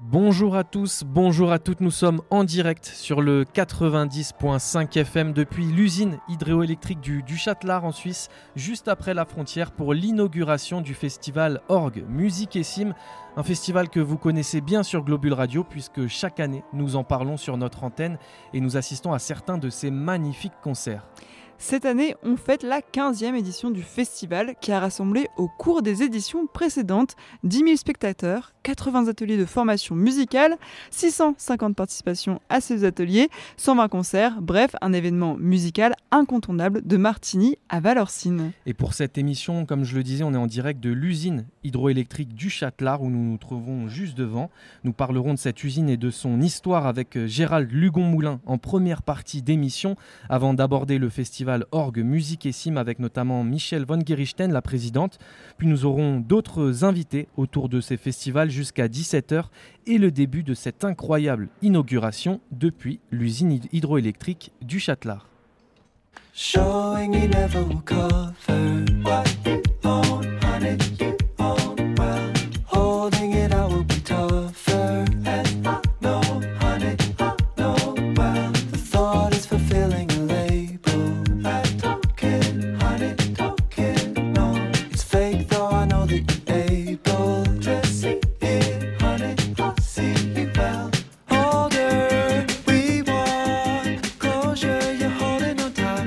Bonjour à tous, bonjour à toutes, nous sommes en direct sur le 90.5 FM depuis l'usine hydroélectrique du Châtelard en Suisse, juste après la frontière pour l'inauguration du festival Orgue, Musique et Cime, un festival que vous connaissez bien sur Globule Radio puisque chaque année nous en parlons sur notre antenne et nous assistons à certains de ces magnifiques concerts. Cette année, on fête la 15e édition du festival qui a rassemblé au cours des éditions précédentes 10 000 spectateurs, 80 ateliers de formation musicale, 650 participations à ces ateliers, 120 concerts, bref, un événement musical incontournable de Martigny à Valorcine. Et pour cette émission, comme je le disais, on est en direct de l'usine hydroélectrique du Châtelard où nous nous trouvons juste devant. Nous parlerons de cette usine et de son histoire avec Gérald Lugon-Moulin en première partie d'émission avant d'aborder le festival Orgue, Musique et Cime avec notamment Michel von Gerichten, la présidente. Puis nous aurons d'autres invités autour de ces festivals jusqu'à 17h et le début de cette incroyable inauguration depuis l'usine hydroélectrique du Châtelard. Showing you never will cover what you own, honey, you own well. Holding it out will be tougher, and I know, honey, I know well. The thought is fulfilling a label, that token, honey, token, no. It's fake though, I know that you're able to see it, honey, I see you well. Older, we want closure, you're holding on tight.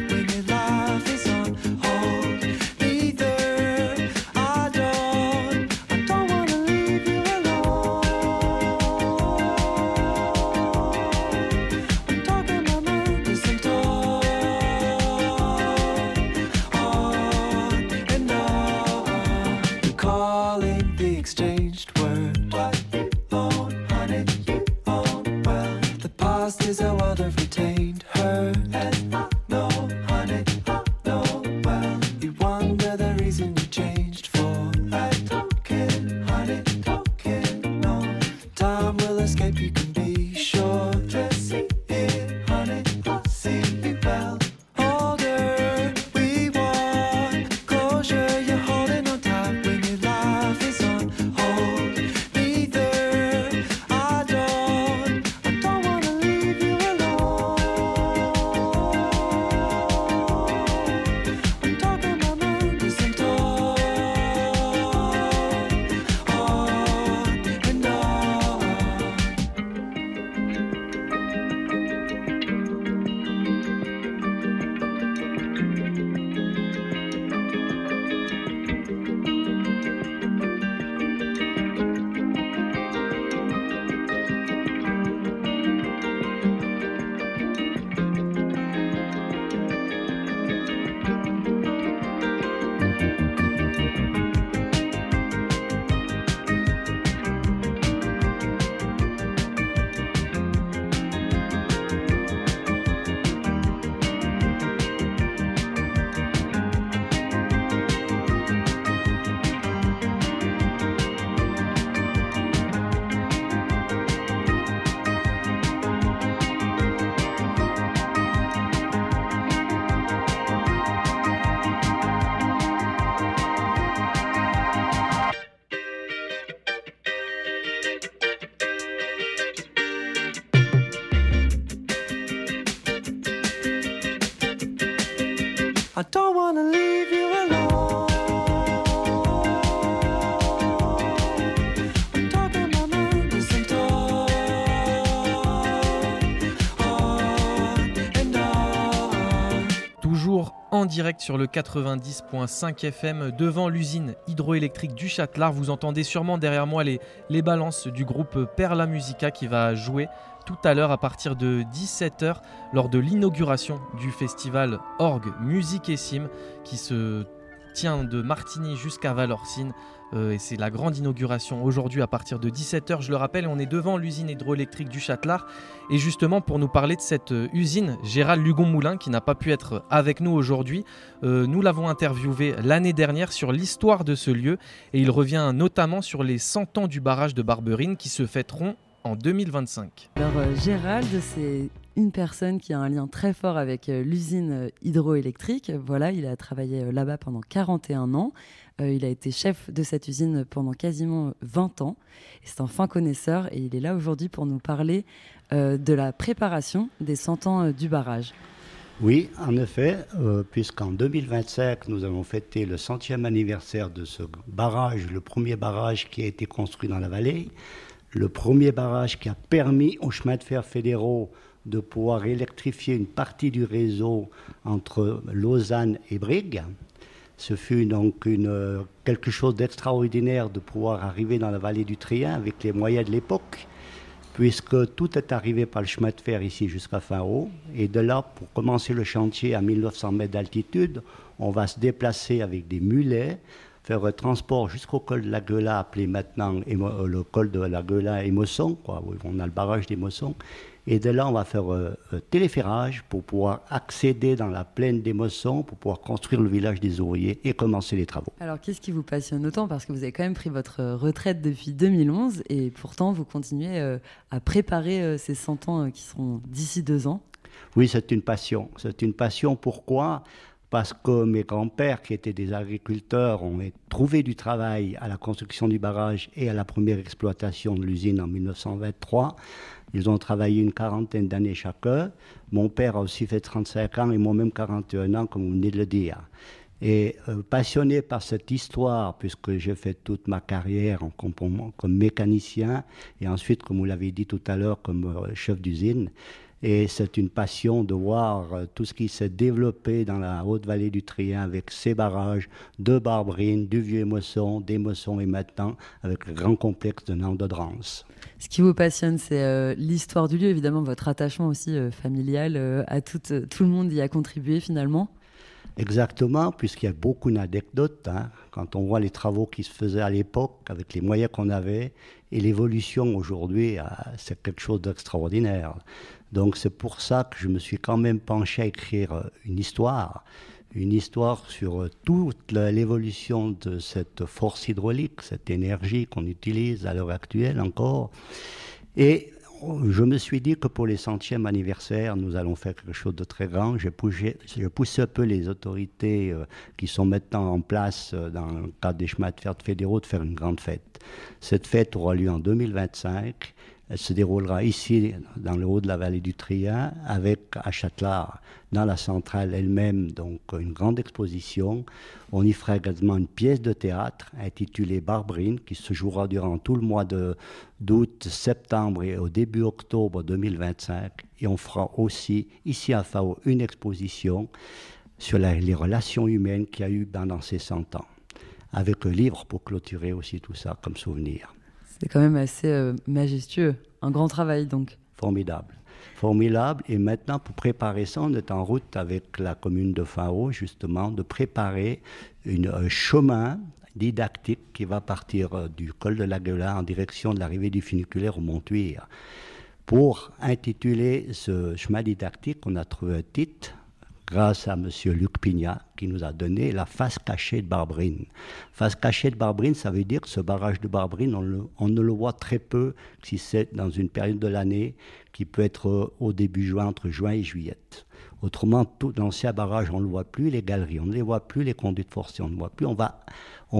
I don't wanna leave you alone. I'm talking my mind is some talk on and on. Toujours en direct sur le 90.5 FM devant l'usine hydroélectrique du Châtelard. Vous entendez sûrement derrière moi les balances du groupe Perla Musica qui va jouer tout à l'heure à partir de 17h lors de l'inauguration du festival Orgue, Musique et Cime qui se tient de Martigny jusqu'à Valorcine. Et c'est la grande inauguration aujourd'hui à partir de 17h, je le rappelle, on est devant l'usine hydroélectrique du Châtelard. Et justement pour nous parler de cette usine, Gérald Lugon-Moulin qui n'a pas pu être avec nous aujourd'hui, nous l'avons interviewé l'année dernière sur l'histoire de ce lieu et il revient notamment sur les 100 ans du barrage de Barberine qui se fêteront en 2025. Alors Gérald, c'est une personne qui a un lien très fort avec l'usine hydroélectrique. Voilà, il a travaillé là-bas pendant 41 ans. Il a été chef de cette usine pendant quasiment 20 ans. Et c'est un fin connaisseur et il est là aujourd'hui pour nous parler de la préparation des 100 ans du barrage. Oui, en effet, puisqu'en 2025, nous allons fêter le 100e anniversaire de ce barrage, le premier barrage qui a été construit dans la vallée, le premier barrage qui a permis aux chemins de fer fédéraux de pouvoir électrifier une partie du réseau entre Lausanne et Brigue. Ce fut donc quelque chose d'extraordinaire de pouvoir arriver dans la vallée du Trien avec les moyens de l'époque, puisque tout est arrivé par le chemin de fer ici jusqu'à Fin-Haut. Et de là, pour commencer le chantier à 1900 mètres d'altitude, on va se déplacer avec des mulets, faire un transport jusqu'au col de la Gueula, appelé maintenant le col de la Gueula et Mosson, quoi, où on a le barrage des Mossons. Et de là, on va faire un téléphérage pour pouvoir accéder dans la plaine des Mossons, pour pouvoir construire le village des ouvriers et commencer les travaux. Alors, qu'est-ce qui vous passionne autant? Parce que vous avez quand même pris votre retraite depuis 2011 et pourtant, vous continuez à préparer ces 100 ans qui seront d'ici 2 ans. Oui, c'est une passion. C'est une passion, pourquoi ? Parce que mes grands-pères, qui étaient des agriculteurs, ont trouvé du travail à la construction du barrage et à la première exploitation de l'usine en 1923. Ils ont travaillé une quarantaine d'années chacun. Mon père a aussi fait 35 ans et moi-même 41 ans, comme vous venez de le dire. Et passionné par cette histoire, puisque j'ai fait toute ma carrière comme mécanicien et ensuite, comme vous l'avez dit tout à l'heure, comme chef d'usine. Et c'est une passion de voir tout ce qui s'est développé dans la Haute-Vallée du Trien avec ces barrages de Barbrine, du Vieux-Mosson, des Mossons et maintenant avec le grand complexe de Nantes-de-Drance. Ce qui vous passionne, c'est l'histoire du lieu, évidemment votre attachement aussi familial à tout le monde y a contribué finalement. Exactement, puisqu'il y a beaucoup d'anecdotes. Quand on voit les travaux qui se faisaient à l'époque, avec les moyens qu'on avait, et l'évolution aujourd'hui, c'est quelque chose d'extraordinaire. Donc c'est pour ça que je me suis quand même penché à écrire une histoire sur toute l'évolution de cette force hydraulique, cette énergie qu'on utilise à l'heure actuelle encore. Et je me suis dit que pour les 100e anniversaire, nous allons faire quelque chose de très grand. J'ai poussé un peu les autorités qui sont maintenant en place dans le cadre des chemins de fer fédéraux de faire une grande fête. Cette fête aura lieu en 2025. Elle se déroulera ici, dans le haut de la vallée du Trien, avec à Châtelard, dans la centrale elle-même, donc une grande exposition. On y fera également une pièce de théâtre intitulée Barbrine, qui se jouera durant tout le mois d'août, septembre et au début octobre 2025. Et on fera aussi, ici à FAO, une exposition sur les relations humaines qu'il y a eu pendant ces 100 ans, avec un livre pour clôturer aussi tout ça comme souvenir. C'est quand même assez majestueux, un grand travail donc. Formidable. Formidable. Et maintenant, pour préparer ça, on est en route avec la commune de Fin-Haut, justement, de préparer un chemin didactique qui va partir du col de la Gueula en direction de l'arrivée du funiculaire au Montuir. Pour intituler ce chemin didactique, on a trouvé un titre grâce à M. Luc Pignat, qui nous a donné la face cachée de Barbrine. Face cachée de Barbrine, ça veut dire que ce barrage de Barbrine, on ne le voit très peu, si c'est dans une période de l'année qui peut être au début juin, entre juin et juillet. Autrement, tout l'ancien barrage, on ne le voit plus, les galeries, on ne les voit plus, les conduites forcées, on ne le voit plus. On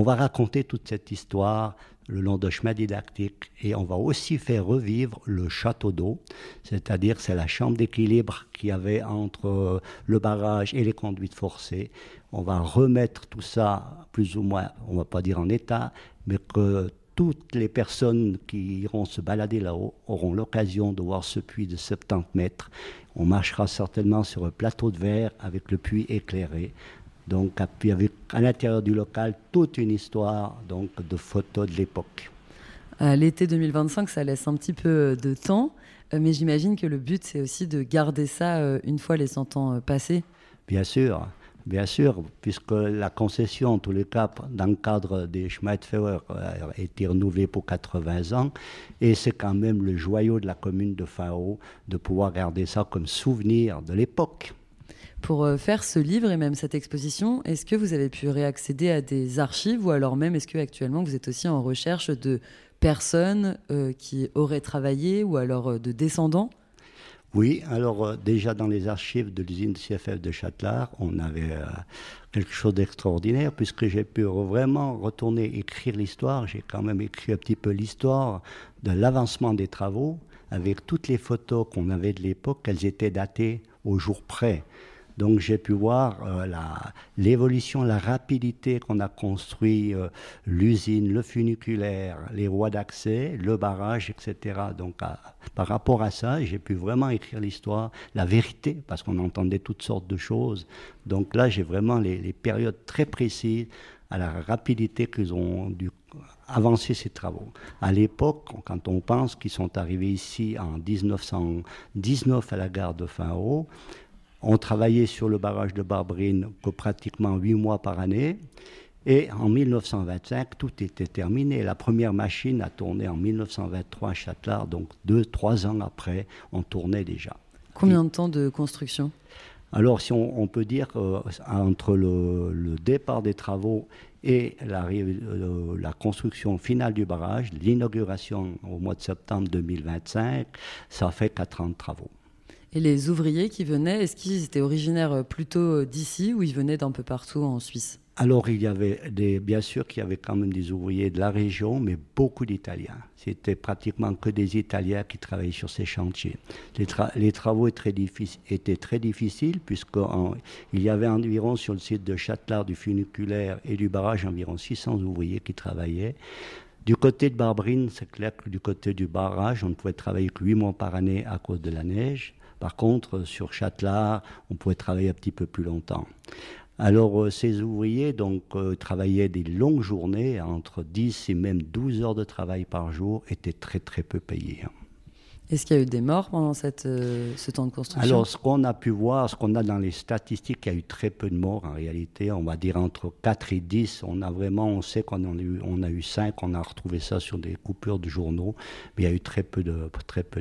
va raconter toute cette histoire le long de chemin didactique et on va aussi faire revivre le château d'eau, c'est-à-dire c'est la chambre d'équilibre qu'il y avait entre le barrage et les conduites forcées. On va remettre tout ça plus ou moins, on ne va pas dire en état, mais que toutes les personnes qui iront se balader là-haut auront l'occasion de voir ce puits de 70 mètres. On marchera certainement sur un plateau de verre avec le puits éclairé. Donc, puis avec à l'intérieur du local toute une histoire donc, de photos de l'époque. L'été 2025, ça laisse un petit peu de temps, mais j'imagine que le but, c'est aussi de garder ça une fois les 100 ans passés. Bien sûr, puisque la concession, en tous les cas, dans le cadre des chemins de fer, a été renouvelée pour 80 ans. Et c'est quand même le joyau de la commune de Fin-Haut de pouvoir garder ça comme souvenir de l'époque. Pour faire ce livre et même cette exposition, est-ce que vous avez pu réaccéder à des archives ou alors même est-ce qu'actuellement vous êtes aussi en recherche de personnes qui auraient travaillé ou alors de descendants ? Oui, alors déjà dans les archives de l'usine CFF de Châtelard, on avait quelque chose d'extraordinaire puisque j'ai pu vraiment retourner écrire l'histoire. J'ai quand même écrit un petit peu l'histoire de l'avancement des travaux avec toutes les photos qu'on avait de l'époque, elles étaient datées au jour près. Donc j'ai pu voir l'évolution, la rapidité qu'on a construit l'usine, le funiculaire, les voies d'accès, le barrage, etc. Donc par rapport à ça, j'ai pu vraiment écrire l'histoire, la vérité, parce qu'on entendait toutes sortes de choses. Donc là, j'ai vraiment les périodes très précises à la rapidité qu'ils ont dû avancer ces travaux. À l'époque, quand on pense qu'ils sont arrivés ici en 1919 à la gare de Finro, on travaillait sur le barrage de Barbrine que pratiquement 8 mois par année. Et en 1925, tout était terminé. La première machine a tourné en 1923 à Châtelard, donc 2-3 ans après, on tournait déjà. Combien de temps de construction ? Alors, si on peut dire entre le départ des travaux et la construction finale du barrage, l'inauguration au mois de septembre 2025, ça fait 4 ans de travaux. Et les ouvriers qui venaient, est-ce qu'ils étaient originaires plutôt d'ici ou ils venaient d'un peu partout en Suisse ? Alors, il y avait bien sûr qu'il y avait quand même des ouvriers de la région, mais beaucoup d'Italiens. C'était pratiquement que des Italiens qui travaillaient sur ces chantiers. Les travaux étaient très difficiles, puisqu'il y avait environ sur le site de Châtelard, du funiculaire et du barrage, environ 600 ouvriers qui travaillaient. Du côté de Barbrine, c'est clair que du côté du barrage, on ne pouvait travailler que 8 mois par année à cause de la neige. Par contre, sur Châtelard, on pouvait travailler un petit peu plus longtemps. Alors, ces ouvriers travaillaient des longues journées, entre 10 et même 12 heures de travail par jour, étaient très très peu payés. Est-ce qu'il y a eu des morts pendant ce temps de construction ? Alors, ce qu'on a pu voir, ce qu'on a dans les statistiques, il y a eu très peu de morts en réalité. On va dire entre 4 et 10. On sait qu'on a eu 5, on a retrouvé ça sur des coupures de journaux, mais il y a eu très peu de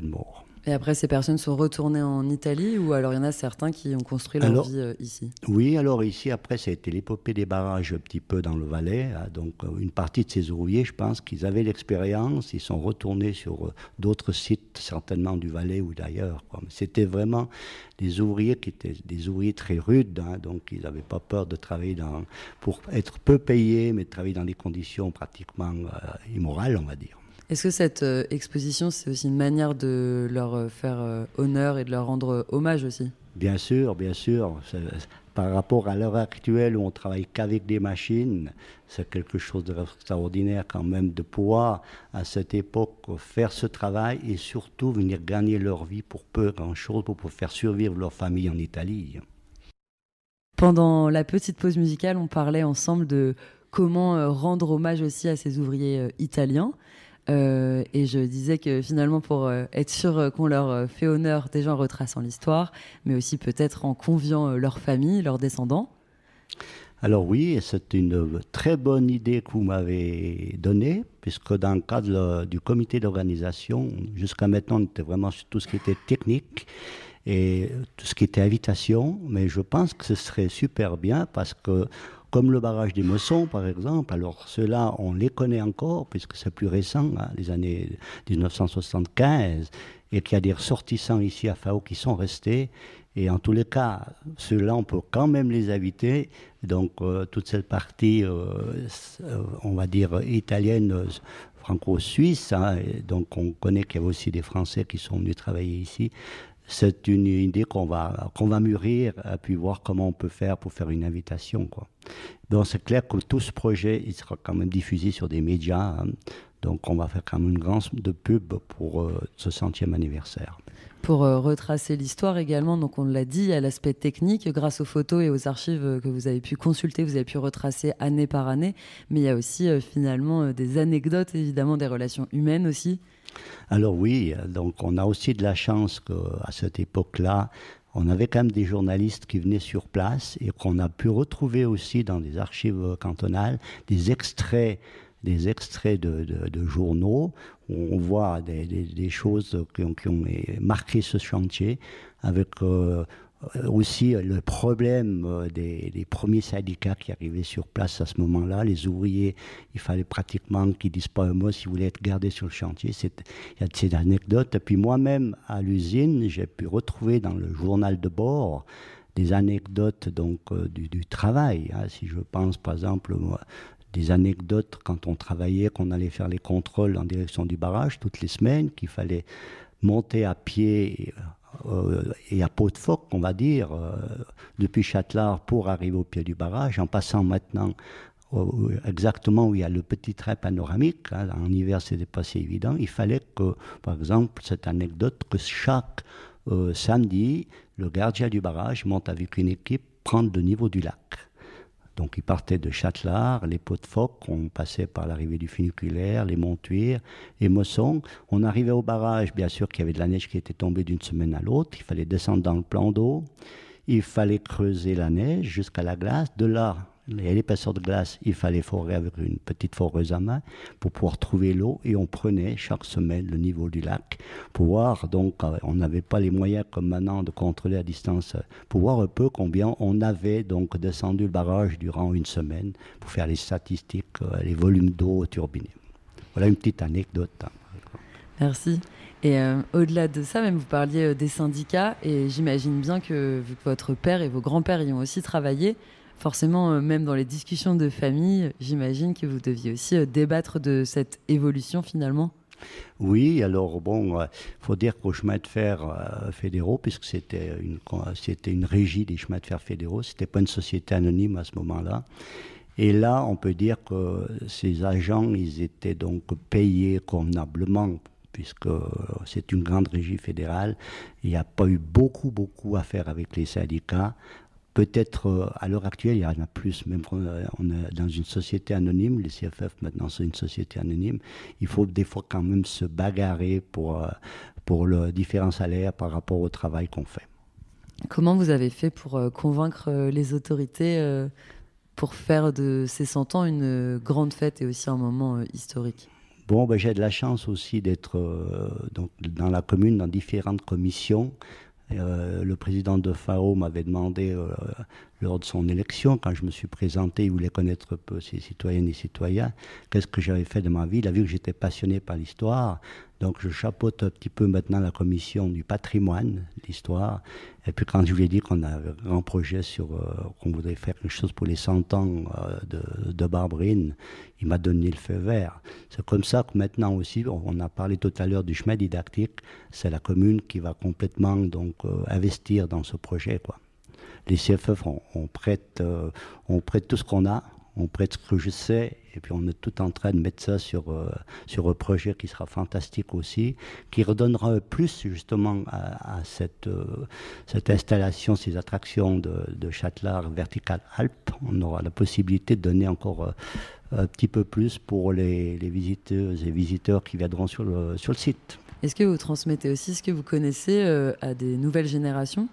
morts. Et après, ces personnes sont retournées en Italie ou alors il y en a certains qui ont construit leur vie ici ? Oui, alors ici, après, ça a été l'épopée des barrages un petit peu dans le Valais. Donc, une partie de ces ouvriers, je pense qu'ils avaient l'expérience. Ils sont retournés sur d'autres sites, certainement du Valais ou d'ailleurs. C'était vraiment des ouvriers qui étaient des ouvriers très rudes. Donc, ils n'avaient pas peur de travailler pour être peu payés, mais de travailler dans des conditions pratiquement immorales, on va dire. Est-ce que cette exposition, c'est aussi une manière de leur faire honneur et de leur rendre hommage aussi ? Bien sûr, bien sûr. Par rapport à l'heure actuelle où on travaille qu'avec des machines, c'est quelque chose d'extraordinaire quand même de pouvoir, à cette époque, faire ce travail et surtout venir gagner leur vie pour peu grand-chose, pour faire survivre leur famille en Italie. Pendant la petite pause musicale, on parlait ensemble de comment rendre hommage aussi à ces ouvriers italiens. Et je disais que finalement, pour être sûr qu'on leur fait honneur, déjà en retraçant l'histoire, mais aussi peut-être en conviant leur famille, leurs descendants. Alors oui, c'est une très bonne idée que vous m'avez donnée, puisque dans le cadre du comité d'organisation, jusqu'à maintenant, on était vraiment sur tout ce qui était technique et tout ce qui était invitation, mais je pense que ce serait super bien parce que comme le barrage des Messons, par exemple, alors ceux-là, on les connaît encore, puisque c'est plus récent, les années 1975, et qu'il y a des ressortissants ici à FAO qui sont restés. Et en tous les cas, ceux-là, on peut quand même les inviter. Donc, toute cette partie, on va dire, italienne, franco-suisse, donc on connaît qu'il y avait aussi des Français qui sont venus travailler ici. C'est une idée qu'on va mûrir et puis voir comment on peut faire pour faire une invitation, quoi. Donc c'est clair que tout ce projet, il sera quand même diffusé sur des médias. Donc on va faire quand même une grande de pub pour ce 100e anniversaire. Pour retracer l'histoire également, donc on l'a dit, il y a l'aspect technique, grâce aux photos et aux archives que vous avez pu consulter, vous avez pu retracer année par année, mais il y a aussi finalement des anecdotes, évidemment des relations humaines aussi. Alors oui, donc on a aussi de la chance qu'à cette époque-là, on avait quand même des journalistes qui venaient sur place et qu'on a pu retrouver aussi dans des archives cantonales des extraits de journaux où on voit des choses qui ont marqué ce chantier avec Aussi le problème des premiers syndicats qui arrivaient sur place à ce moment-là. Les ouvriers, il fallait pratiquement qu'ils ne disent pas un mot s'ils voulaient être gardés sur le chantier. Il y a de ces anecdotes. Et puis moi-même, à l'usine, j'ai pu retrouver dans le journal de bord des anecdotes donc, du travail. Hein. Si je pense, par exemple, des anecdotes quand on travaillait, qu'on allait faire les contrôles en direction du barrage toutes les semaines, qu'il fallait monter à pied et à peau de phoque, on va dire, depuis Châtelard pour arriver au pied du barrage, en passant maintenant exactement où il y a le petit trait panoramique. Hein, en hiver, ce n'était pas si évident. Il fallait que, par exemple, cette anecdote, que chaque samedi, le gardien du barrage monte avec une équipe prendre le niveau du lac. Donc, ils partaient de Châtelard, les pots de phoque, on passait par l'arrivée du funiculaire, les Montuires, les Mossons. On arrivait au barrage, bien sûr qu'il y avait de la neige qui était tombée d'une semaine à l'autre. Il fallait descendre dans le plan d'eau. Il fallait creuser la neige jusqu'à la glace. De là, il y a l'épaisseur de glace, il fallait forer avec une petite foreuse à main pour pouvoir trouver l'eau. Et on prenait chaque semaine le niveau du lac pour voir. Donc, on n'avait pas les moyens comme maintenant de contrôler à distance, pour voir un peu combien on avait donc descendu le barrage durant une semaine pour faire les statistiques, les volumes d'eau turbinés. Voilà une petite anecdote. Hein. Merci. Et au-delà de ça, même vous parliez des syndicats, et j'imagine bien que vu que votre père et vos grands-pères y ont aussi travaillé, forcément, même dans les discussions de famille, j'imagine que vous deviez aussi débattre de cette évolution finalement. Oui, alors bon, faut dire qu'aux chemins de fer fédéraux, puisque c'était une régie des chemins de fer fédéraux, c'était pas une société anonyme à ce moment-là. Et là, on peut dire que ces agents, ils étaient donc payés convenablement, puisque c'est une grande régie fédérale. Il n'y a pas eu beaucoup à faire avec les syndicats. Peut-être à l'heure actuelle, il y en a plus, même qu'on est dans une société anonyme, les CFF maintenant c'est une société anonyme, il faut des fois quand même se bagarrer pour le différent salaire par rapport au travail qu'on fait. Comment vous avez fait pour convaincre les autorités pour faire de ces 100 ans une grande fête et aussi un moment historique ? Bon, ben, j'ai de la chance aussi d'être donc dans la commune, dans différentes commissions. Le président de FAO m'avait demandé lors de son élection, quand je me suis présenté, il voulait connaître un peu ses citoyennes et citoyens, qu'est-ce que j'avais fait de ma vie. Il a vu que j'étais passionné par l'histoire, donc je chapeaute un petit peu maintenant la commission du patrimoine, l'histoire. Et puis quand je lui ai dit qu'on avait un grand projet qu'on voudrait faire quelque chose pour les 100 ans de Barberine, il m'a donné le feu vert. C'est comme ça que maintenant aussi, on a parlé tout à l'heure du chemin didactique, c'est la commune qui va complètement donc investir dans ce projet, quoi. Les CFF, on prête tout ce qu'on a, on prête ce que je sais, et puis on est tout en train de mettre ça sur un projet qui sera fantastique aussi, qui redonnera un plus justement à cette installation, ces attractions de Châtelard Vertical Alpes. On aura la possibilité de donner encore un petit peu plus pour les visiteuses et visiteurs qui viendront sur le site. Est-ce que vous transmettez aussi ce que vous connaissez à des nouvelles générations ?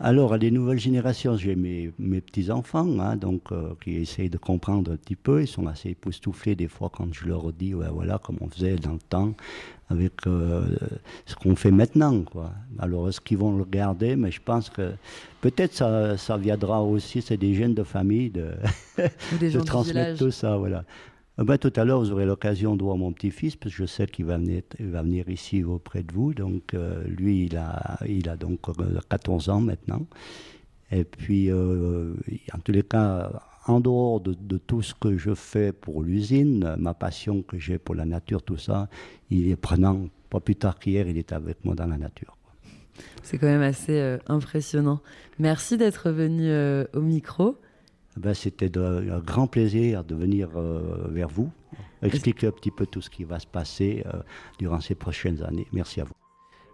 Alors, à des nouvelles générations, j'ai mes petits-enfants, hein, donc, qui essayent de comprendre un petit peu. Ils sont assez époustouflés des fois quand je leur dis, ouais, voilà, comme on faisait dans le temps, avec ce qu'on fait maintenant, quoi. Alors, est-ce qu'ils vont le garder? Mais je pense que peut-être ça viendra aussi, c'est des jeunes de famille, de transmettre tout ça, voilà. Ben, tout à l'heure, vous aurez l'occasion de voir mon petit-fils, parce que je sais qu'il va venir ici auprès de vous. Donc, lui, il a donc 14 ans maintenant. Et puis, en tous les cas, en dehors de tout ce que je fais pour l'usine, ma passion que j'ai pour la nature, tout ça, il est prenant. Pas plus tard qu'hier, il est avec moi dans la nature. C'est quand même assez impressionnant. Merci d'être venu au micro. Ben, c'était un grand plaisir de venir vers vous, expliquer un petit peu tout ce qui va se passer durant ces prochaines années. Merci à vous.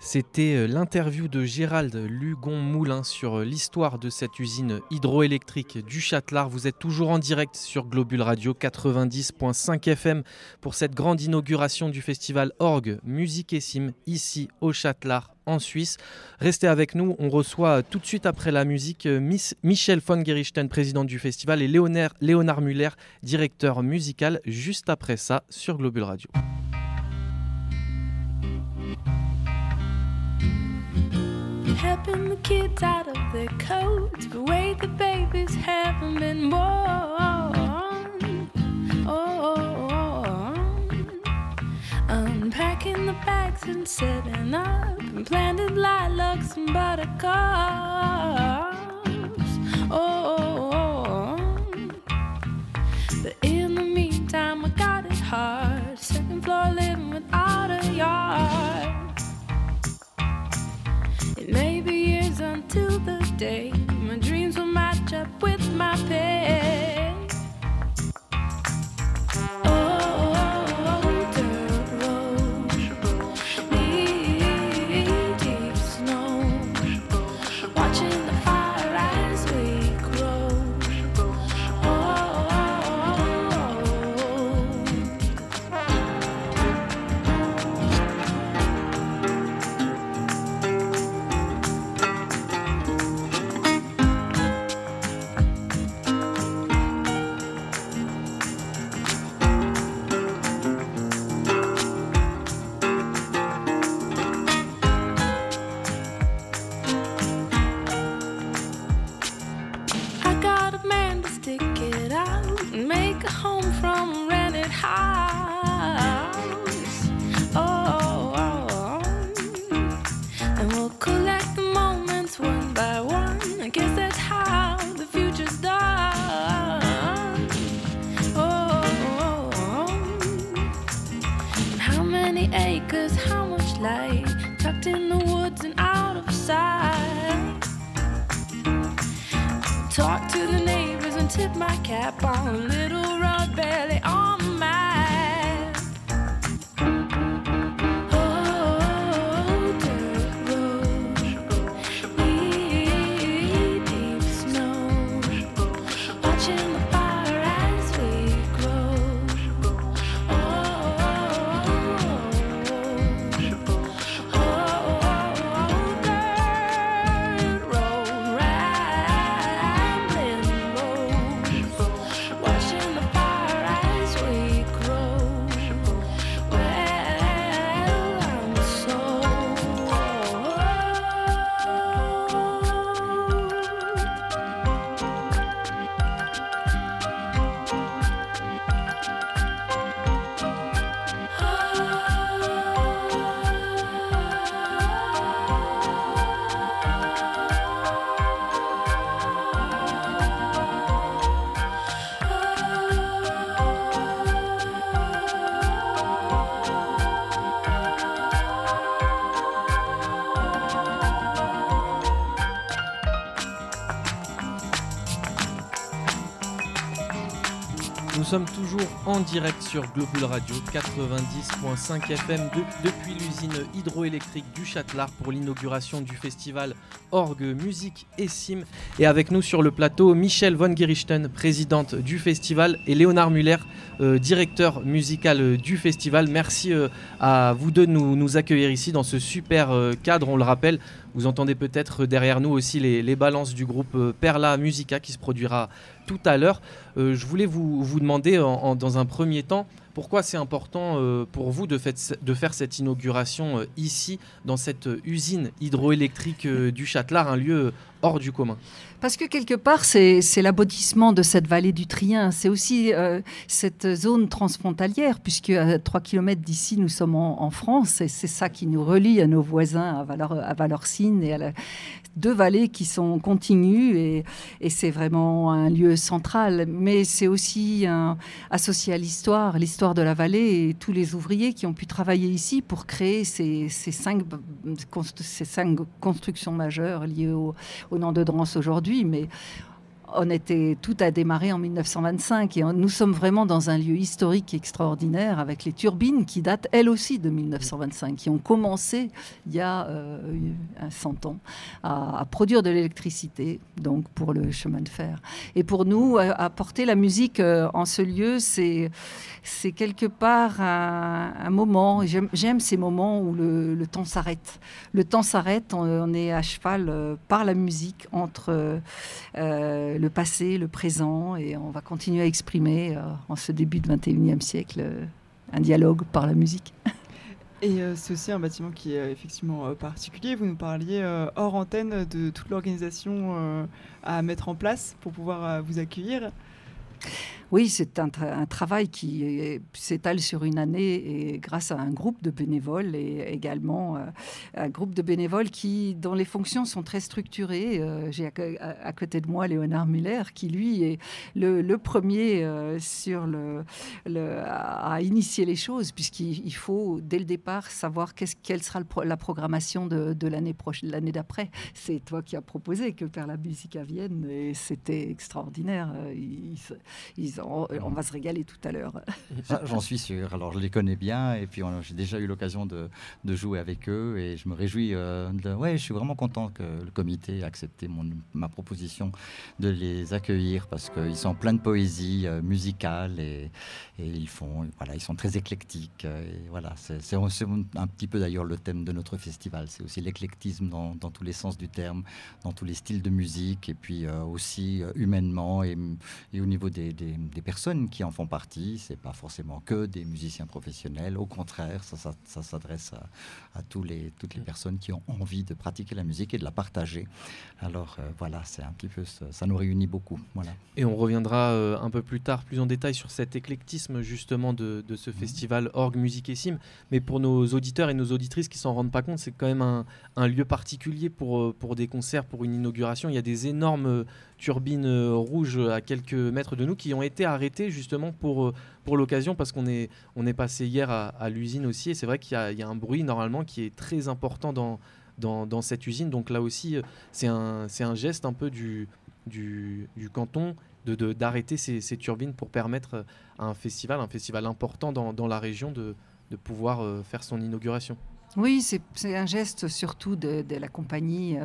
C'était l'interview de Gérald Lugon-Moulin sur l'histoire de cette usine hydroélectrique du Châtelard. Vous êtes toujours en direct sur Globule Radio 90.5 FM pour cette grande inauguration du festival Orgue, Musique et Cime, ici au Châtelard, en Suisse. Restez avec nous, on reçoit tout de suite après la musique Michel von Gerichten, président du festival, et Léonard Muller, directeur musical, juste après ça sur Globule Radio. helping the kids out of their coats, but wait, the babies haven't been born. Unpacking the bags and setting up, and planted lilacs and buttercups. But in the meantime, I got it hard. Second floor living without a yard. It may be years until the day my dreams will match up with my pay. Tip my cap on a little road belly on my dirt road, deep snow, watching the fire as we grow. Dirt road, rambling road. Watching the fire as we grow. Well, I'm so Nous sommes toujours en direct sur Globule Radio 90.5 FM depuis l'usine hydroélectrique du Châtelard pour l'inauguration du festival Orgue, Musique et Sim. Et avec nous sur le plateau, Michelle von Gerichten, présidente du festival, et Léonard Muller, directeur musical du festival. Merci à vous deux de nous accueillir ici dans ce super cadre. On le rappelle, vous entendez peut-être derrière nous aussi les balances du groupe Perla Musica qui se produira tout à l'heure. Je voulais vous demander dans un premier temps pourquoi c'est important pour vous de faire cette inauguration ici, dans cette usine hydroélectrique du Châtelard, un lieu hors du commun. Parce que quelque part, c'est l'aboutissement de cette vallée du Trien. C'est aussi cette zone transfrontalière, puisque à 3 km d'ici, nous sommes en France. Et c'est ça qui nous relie à nos voisins, à Valorcine et à deux vallées qui sont continues. Et c'est vraiment un lieu central. Mais c'est aussi associé à l'histoire de la vallée et tous les ouvriers qui ont pu travailler ici pour créer ces cinq constructions majeures liées au Nant de Drance aujourd'hui. Mais tout a démarré en 1925 et nous sommes vraiment dans un lieu historique extraordinaire avec les turbines qui datent elles aussi de 1925, qui ont commencé il y a 100 ans à produire de l'électricité, donc pour le chemin de fer. Et pour nous, apporter la musique en ce lieu, c'est quelque part un moment. J'aime ces moments où le temps s'arrête. Le temps s'arrête, on est à cheval par la musique entre le passé, le présent, et on va continuer à exprimer en ce début du XXIe siècle un dialogue par la musique. Et c'est aussi un bâtiment qui est effectivement particulier. Vous nous parliez hors antenne de toute l'organisation à mettre en place pour pouvoir vous accueillir. Oui, c'est un travail qui s'étale sur une année et grâce à un groupe de bénévoles et également un groupe de bénévoles dont les fonctions sont très structurées. J'ai à côté de moi Léonard Muller qui, lui, est le premier à initier les choses puisqu'il faut, dès le départ, savoir quelle sera la programmation de l'année d'après. C'est toi qui as proposé que Perla Musica vienne et c'était extraordinaire. On va se régaler tout à l'heure. Ça, j'en suis sûr. Alors, je les connais bien et puis j'ai déjà eu l'occasion de jouer avec eux et je me réjouis. Je suis vraiment content que le comité ait accepté ma proposition de les accueillir parce qu'ils sont pleins de poésie musicale et ils sont très éclectiques. Et voilà, c'est un petit peu d'ailleurs le thème de notre festival. C'est aussi l'éclectisme dans tous les sens du terme, dans tous les styles de musique et puis aussi humainement et au niveau des personnes qui en font partie. C'est pas forcément que des musiciens professionnels. Au contraire, ça s'adresse à toutes les personnes qui ont envie de pratiquer la musique et de la partager. Alors voilà, c'est un petit peu ça nous réunit beaucoup. Voilà. Et on reviendra un peu plus tard, plus en détail sur cet éclectisme justement de ce festival Orgue Musicissime. Mais pour nos auditeurs et nos auditrices qui s'en rendent pas compte, c'est quand même un lieu particulier pour des concerts, pour une inauguration. Il y a des énormes turbines rouges à quelques mètres de nous qui ont été arrêtées justement pour l'occasion parce qu'on est passé hier à l'usine aussi et c'est vrai qu'il y a un bruit normalement qui est très important dans cette usine. Donc là aussi c'est un geste un peu du canton d'arrêter ces turbines pour permettre à un festival important dans la région de pouvoir faire son inauguration. Oui, c'est un geste surtout de la compagnie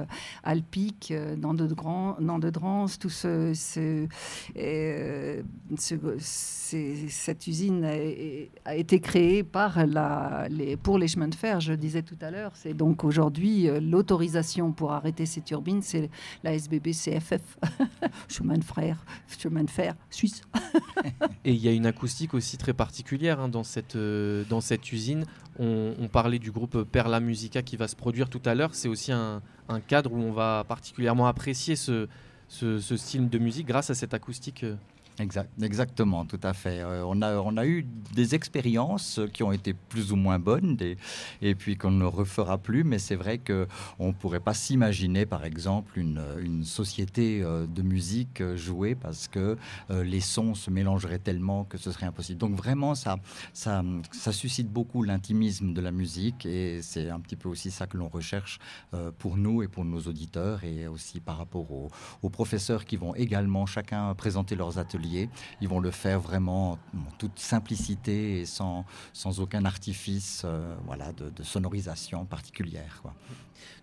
Alpic, Nantes-de-Drance, tout cette usine a été créée pour les chemins de fer, je disais tout à l'heure. C'est donc aujourd'hui l'autorisation pour arrêter ces turbines, c'est la SBB CFF, chemin de fer suisse. Et il y a une acoustique aussi très particulière dans cette usine. On parlait du groupe Perla Musica qui va se produire tout à l'heure. C'est aussi un cadre où on va particulièrement apprécier ce style de musique grâce à cette acoustique. Exactement, tout à fait. On a eu des expériences qui ont été plus ou moins bonnes et puis qu'on ne refera plus, mais c'est vrai qu'on ne pourrait pas s'imaginer, par exemple, une société de musique jouée parce que les sons se mélangeraient tellement que ce serait impossible. Donc vraiment, ça suscite beaucoup l'intimisme de la musique et c'est un petit peu aussi ça que l'on recherche pour nous et pour nos auditeurs et aussi par rapport aux professeurs qui vont également chacun présenter leurs ateliers. Ils vont le faire vraiment en toute simplicité et sans aucun artifice de sonorisation particulière, quoi.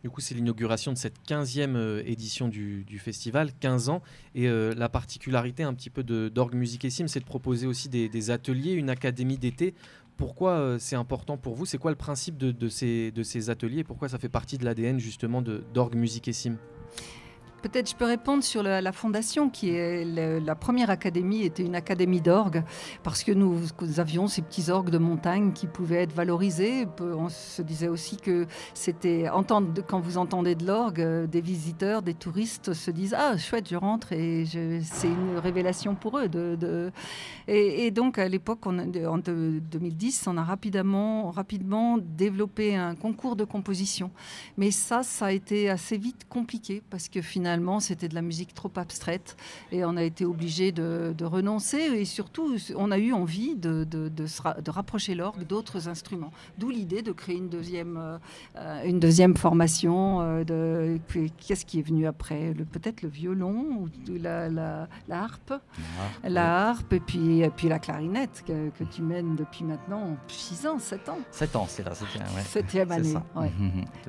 Du coup, c'est l'inauguration de cette 15e édition du festival, 15 ans. Et la particularité un petit peu d'Orgue Musicissime, c'est de proposer aussi des ateliers, une académie d'été. Pourquoi c'est important pour vous ? C'est quoi le principe de ces ateliers et pourquoi ça fait partie de l'ADN justement d'Orgue Musicissime ? Peut-être je peux répondre sur la fondation qui est la première académie était une académie d'orgue parce que nous avions ces petits orgues de montagne qui pouvaient être valorisés. On se disait aussi que c'était quand vous entendez de l'orgue, des visiteurs, des touristes se disent ah chouette je rentre et c'est une révélation pour eux et donc à l'époque en 2010 on a rapidement développé un concours de composition mais ça a été assez vite compliqué parce que finalement c'était de la musique trop abstraite et on a été obligé de renoncer et surtout on a eu envie de rapprocher l'orgue d'autres instruments, d'où l'idée de créer une deuxième formation. Qu'est-ce qui est venu après peut-être le violon ou la harpe, et puis la clarinette que tu mènes depuis maintenant 6 ans, 7 ans. 7 ans, c'est la 7e année. Ouais.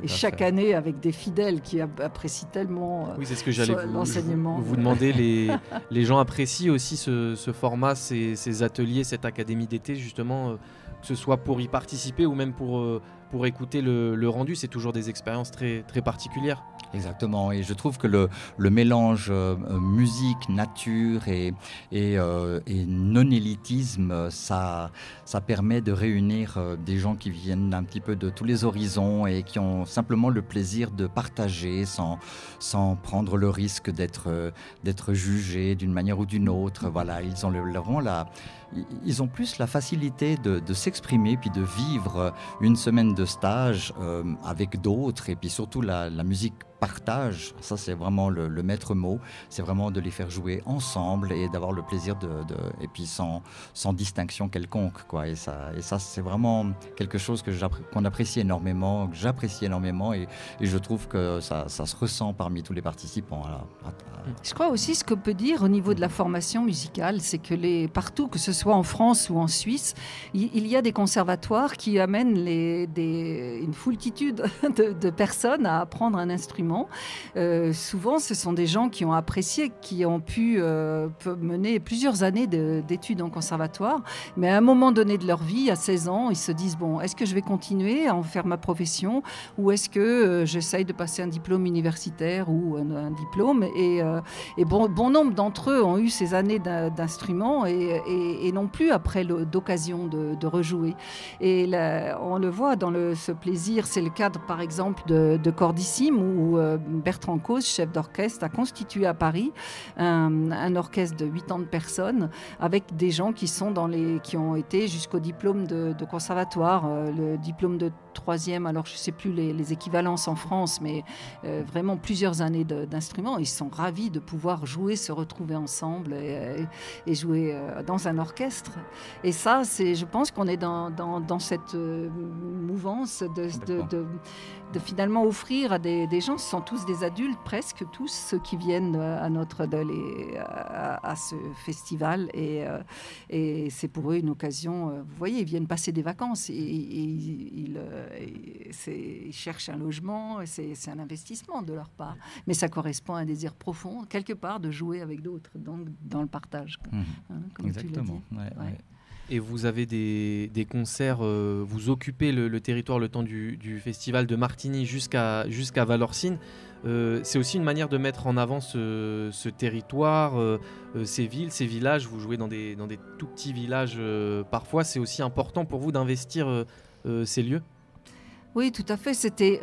Et chaque année avec des fidèles qui apprécient tellement c'est ce que j'allais vous demander. Les gens apprécient aussi ce format, ces ateliers, cette académie d'été, justement, que ce soit pour y participer ou même pour écouter le rendu. C'est toujours des expériences très, très particulières. Exactement, et je trouve que le mélange musique, nature et non-élitisme, ça permet de réunir des gens qui viennent un petit peu de tous les horizons et qui ont simplement le plaisir de partager sans prendre le risque d'être jugés d'une manière ou d'une autre. Voilà, ils ont plus la facilité de s'exprimer puis de vivre une semaine de stage avec d'autres, et puis surtout la musique partage, ça c'est vraiment le maître mot, c'est vraiment de les faire jouer ensemble et d'avoir le plaisir et puis sans distinction quelconque, quoi. Et ça c'est vraiment quelque chose qu'on apprécie énormément, que j'apprécie énormément, et je trouve que ça se ressent parmi tous les participants. Je crois aussi, ce qu'on peut dire au niveau de la formation musicale, c'est que partout, que ce soit en France ou en Suisse, il y a des conservatoires qui amènent une foultitude de personnes à apprendre un instrument. Souvent, ce sont des gens qui ont apprécié, qui ont pu mener plusieurs années d'études en conservatoire, mais à un moment donné de leur vie, à 16 ans, ils se disent, bon, est-ce que je vais continuer à en faire ma profession, ou est-ce que j'essaye de passer un diplôme universitaire ou un diplôme, et bon nombre d'entre eux ont eu ces années d'instruments et non plus après d'occasion de rejouer. Et là, on le voit dans ce plaisir, c'est le cadre par exemple de Chordissime, où Bertrand Causse, chef d'orchestre, a constitué à Paris un orchestre de 80 personnes avec des gens qui ont été jusqu'au diplôme de conservatoire, le diplôme de 3e, alors je ne sais plus les équivalences en France, mais vraiment plusieurs années d'instruments. Ils sont ravis de pouvoir jouer, se retrouver ensemble et jouer dans un orchestre. Et ça, je pense qu'on est dans cette mouvance de finalement offrir à des gens, ce sont tous des adultes, presque tous ceux qui viennent à ce festival, et c'est pour eux une occasion. Vous voyez, ils viennent passer des vacances et ils cherchent un logement, et c'est un investissement de leur part, mais ça correspond à un désir profond quelque part de jouer avec d'autres, donc dans le partage, comme exactement. Tu l'as dit. Ouais. Et vous avez des concerts, vous occupez le territoire le temps du festival de Martigny jusqu'à Valorcine. C'est aussi une manière de mettre en avant ce territoire, ces villes, ces villages. Vous jouez dans des tout petits villages parfois. C'est aussi important pour vous d'investir ces lieux ? Oui, tout à fait. C'était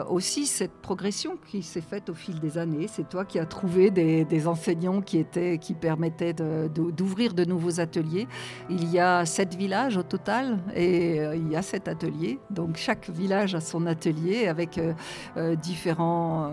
aussi cette progression qui s'est faite au fil des années. C'est toi qui as trouvé des enseignants qui permettaient d'ouvrir de nouveaux ateliers. Il y a 7 villages au total, et il y a 7 ateliers. Donc chaque village a son atelier avec différents...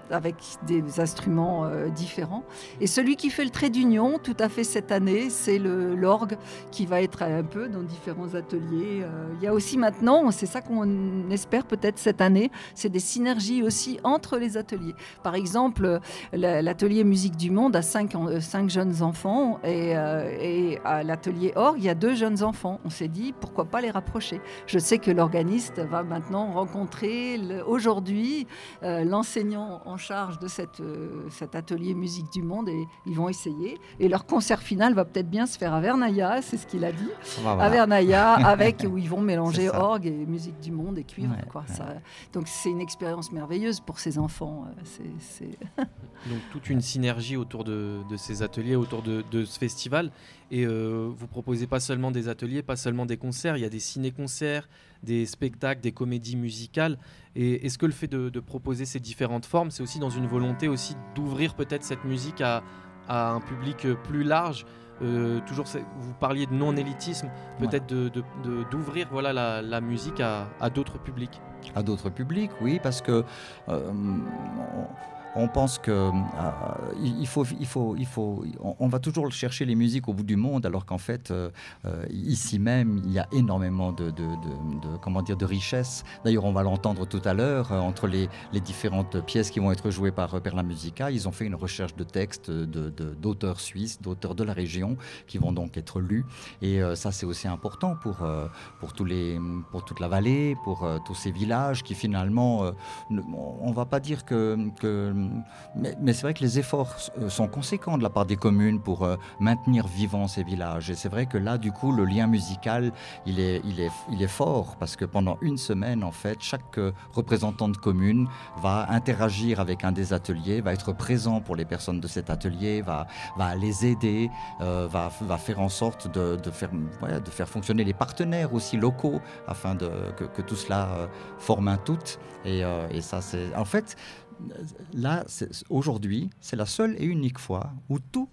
avec des instruments différents. Et celui qui fait le trait d'union, tout à fait cette année, c'est l'orgue qui va être un peu dans différents ateliers. Il y a aussi maintenant, c'est ça qu'on espère peut-être cette année, c'est des synergies aussi entre les ateliers. Par exemple, l'atelier Musique du Monde a 5 jeunes enfants, et à l'atelier orgue, il y a 2 jeunes enfants. On s'est dit, pourquoi pas les rapprocher. Je sais que l'organiste va maintenant rencontrer aujourd'hui l'enseignant en charge de cet atelier Musique du Monde, et ils vont essayer. Et leur concert final va peut-être bien se faire à Vernaya, c'est ce qu'il a dit. Voilà. À Vernaya, où ils vont mélanger orgue et Musique du Monde et cuivre. Donc c'est une expérience merveilleuse pour ces enfants. Donc toute une synergie autour de ces ateliers, autour de ce festival. Et vous proposez pas seulement des ateliers, pas seulement des concerts, il y a des ciné-concerts, des spectacles, des comédies musicales. Et est-ce que le fait de proposer ces différentes formes, c'est aussi dans une volonté aussi d'ouvrir peut-être cette musique à un public plus large, toujours, vous parliez de non-élitisme, peut-être d'ouvrir la musique à d'autres publics. À d'autres publics, oui, parce que on pense que on va toujours chercher les musiques au bout du monde, alors qu'en fait, ici même, il y a énormément de richesses. D'ailleurs, on va l'entendre tout à l'heure, entre les différentes pièces qui vont être jouées par Perla Musica, ils ont fait une recherche de textes d'auteurs suisses, d'auteurs de la région, qui vont donc être lus. Et ça, c'est aussi important pour toute la vallée, pour tous ces villages qui finalement, on ne va pas dire que mais c'est vrai que les efforts sont conséquents de la part des communes pour maintenir vivants ces villages. Et c'est vrai que là, du coup, le lien musical, il est fort parce que pendant une semaine, en fait, chaque représentant de commune va interagir avec un des ateliers, va être présent pour les personnes de cet atelier, va les aider, va faire en sorte de faire fonctionner les partenaires aussi locaux afin que tout cela forme un tout. Et ça, c'est... En fait, là, aujourd'hui, c'est la seule et unique fois où tout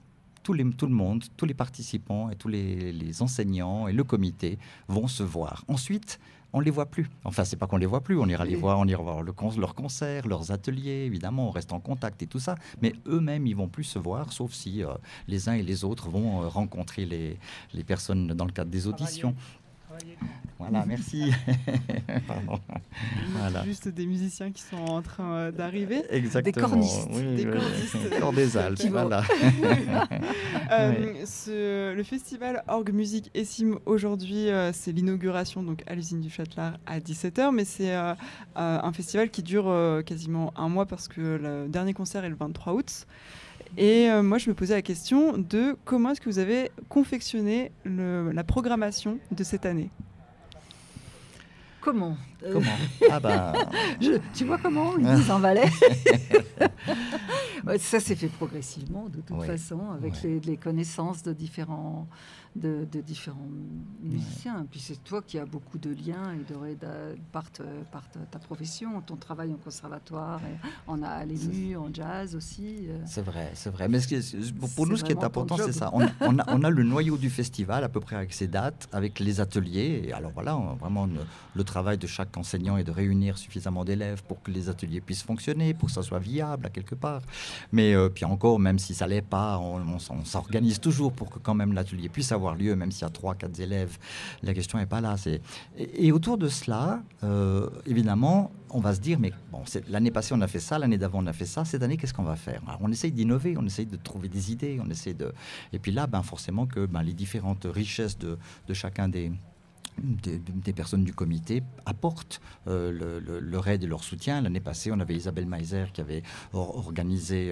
le monde, tous les participants et tous les enseignants et le comité vont se voir. Ensuite, on ne les voit plus. Enfin, c'est pas qu'on les voit plus, on ira les voir, leurs concerts, leurs ateliers, évidemment, on reste en contact et tout ça, mais eux-mêmes, ils vont plus se voir, sauf si les uns et les autres vont rencontrer les personnes dans le cadre des auditions. Voilà, merci. Pardon. Voilà. Juste des musiciens qui sont en train d'arriver. Exactement. Des cornistes. Oui, Des cornistes. Corps des Alpes, voilà. Le festival Orgue Musique Essim, aujourd'hui, c'est l'inauguration donc, à l'usine du Châtelard à 17h, mais c'est un festival qui dure quasiment un mois parce que le dernier concert est le 23 août. Et moi, je me posais la question de comment est-ce que vous avez confectionné la programmation de cette année ? Comment Ah bah... Tu vois comment ils disent en Valais. Ça s'est fait progressivement, de toute façon, avec les connaissances de différents musiciens. Puis c'est toi qui as beaucoup de liens par ta profession, ton travail en conservatoire, on a l'EMU en jazz aussi. C'est vrai. Mais pour nous, ce qui est important, c'est ça. On a le noyau du festival, à peu près avec ses dates, avec les ateliers. Et alors voilà, vraiment, le travail de chaque enseignant est de réunir suffisamment d'élèves pour que les ateliers puissent fonctionner, pour que ça soit viable à quelque part. Mais puis encore, même si ça ne l'est pas, on s'organise toujours pour que quand même l'atelier puisse avoir lieu, même s'il y a 3-4 élèves. La question n'est pas là. Et autour de cela, évidemment, on va se dire, mais bon, l'année passée, on a fait ça, l'année d'avant, on a fait ça. Cette année, qu'est-ce qu'on va faire ? Alors, on essaye d'innover, on essaye de trouver des idées, et puis là, forcément que les différentes richesses de chacun des personnes du comité apportent leur aide et leur soutien. L'année passée, on avait Isabelle Meiser qui avait organisé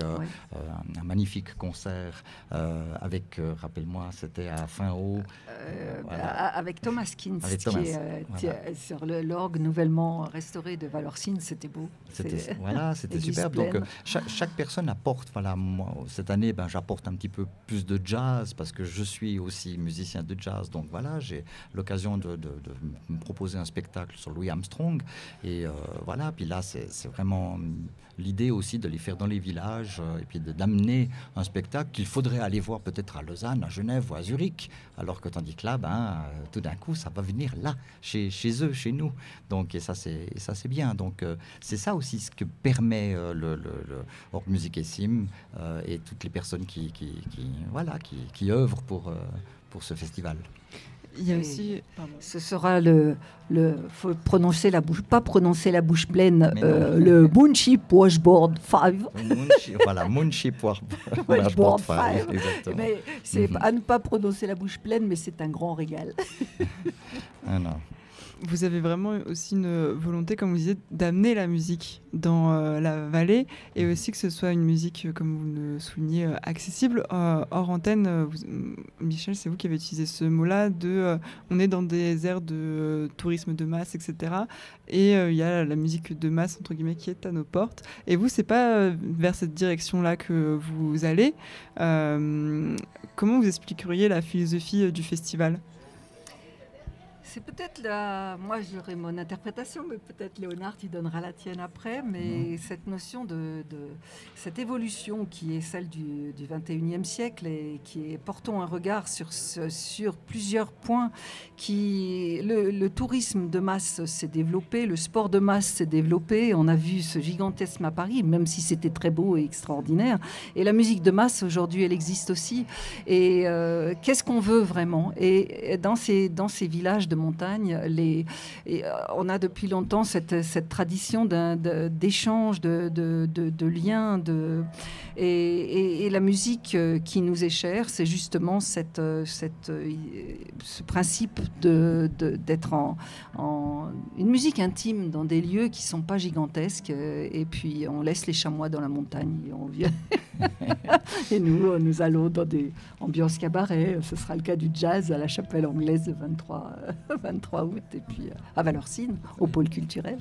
un magnifique concert avec, rappelle-moi, c'était à Fin-Haut. Avec Thomas Kins, qui est sur l'orgue nouvellement restauré de Valorcine, c'était beau. C'était superbe. Donc, chaque personne apporte. Voilà, moi, cette année, j'apporte un petit peu plus de jazz parce que je suis aussi musicien de jazz. Donc voilà, j'ai l'occasion de me proposer un spectacle sur Louis Armstrong. Et voilà, puis là, c'est vraiment l'idée aussi de les faire dans les villages et puis d'amener un spectacle qu'il faudrait aller voir peut-être à Lausanne, à Genève ou à Zurich, alors que tandis que là, tout d'un coup, ça va venir là, chez eux, chez nous. Donc, et ça, c'est bien. Donc, c'est ça aussi ce que permet le Orgue Musique Essim et toutes les personnes qui œuvrent pour ce festival. Il y a aussi... Ce sera faut prononcer pas prononcer la bouche pleine, le Munchip Washboard 5. Voilà, Munchip Washboard 5. Mais c'est à ne pas prononcer la bouche pleine, mais c'est un grand régal. Ah non. Vous avez vraiment aussi une volonté, comme vous disiez, d'amener la musique dans la vallée et aussi que ce soit une musique, comme vous le soulignez, accessible. Hors antenne, Michel, c'est vous qui avez utilisé ce mot-là on est dans des aires de tourisme de masse, etc. Et il y a la musique de masse, entre guillemets, qui est à nos portes. Et vous, c'est pas vers cette direction-là que vous allez. Comment vous expliqueriez la philosophie du festival ? C'est peut-être moi j'aurais mon interprétation, mais peut-être Léonard tu donnera la tienne après, mais cette notion de cette évolution qui est celle du 21e siècle et qui est, portons un regard sur plusieurs points, le tourisme de masse s'est développé, le sport de masse s'est développé, on a vu ce gigantisme à Paris, même si c'était très beau et extraordinaire, et la musique de masse aujourd'hui elle existe aussi, et qu'est-ce qu'on veut vraiment, et dans ces villages de montagne. On a depuis longtemps cette tradition d'échange, de liens. Et la musique qui nous est chère, c'est justement ce principe d'être en une musique intime dans des lieux qui ne sont pas gigantesques. Et puis, on laisse les chamois dans la montagne et on vient. Et nous allons dans des ambiances cabaret. Ce sera le cas du jazz à la Chapelle Anglaise le 23 août et puis à Valorcine, au pôle culturel.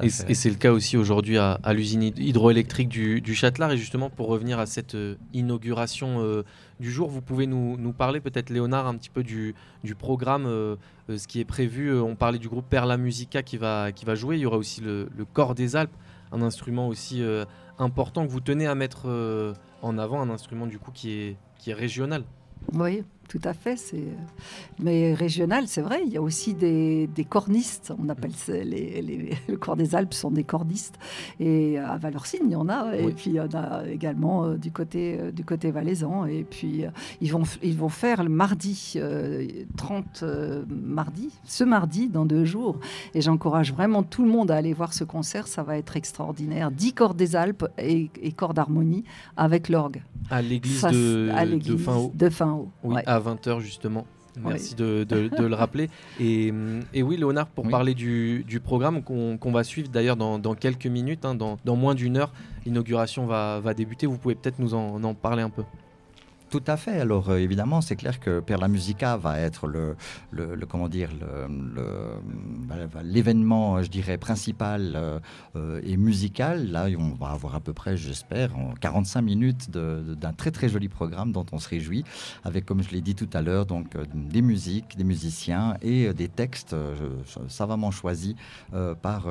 Et c'est le cas aussi aujourd'hui à l'usine hydroélectrique du Châtelard. Et justement, pour revenir à cette inauguration du jour, vous pouvez nous parler peut-être, Léonard, un petit peu du programme, ce qui est prévu. On parlait du groupe Perla Musica qui va jouer. Il y aura aussi le Cor des Alpes, un instrument aussi important que vous tenez à mettre en avant, un instrument du coup qui est régional. Oui, tout à fait. Mais régional, c'est vrai. Il y a aussi des cornistes. On appelle ça le Cor des Alpes sont des cordistes. Et à Valorcine, il y en a. Et puis il y en a également du côté valaisan. Et puis ils vont faire le mardi ce mardi dans 2 jours. Et j'encourage vraiment tout le monde à aller voir ce concert. Ça va être extraordinaire. 10 cordes des Alpes et corps d'harmonie avec l'orgue. À l'église de Fin-Haut. De Fin-Haut. Oui, ouais. À 20h justement. Merci de le rappeler. Et oui, Léonard, pour parler du programme qu'on va suivre d'ailleurs dans quelques minutes, dans moins d'une heure, l'inauguration va débuter. Vous pouvez peut-être nous en parler un peu. Tout à fait. Alors évidemment, c'est clair que Perla Musica va être l'événement, je dirais, principal et musical. Là, on va avoir à peu près, j'espère, 45 minutes d'un très très joli programme dont on se réjouit, avec, comme je l'ai dit tout à l'heure, donc des musiques, des musiciens et des textes savamment choisis par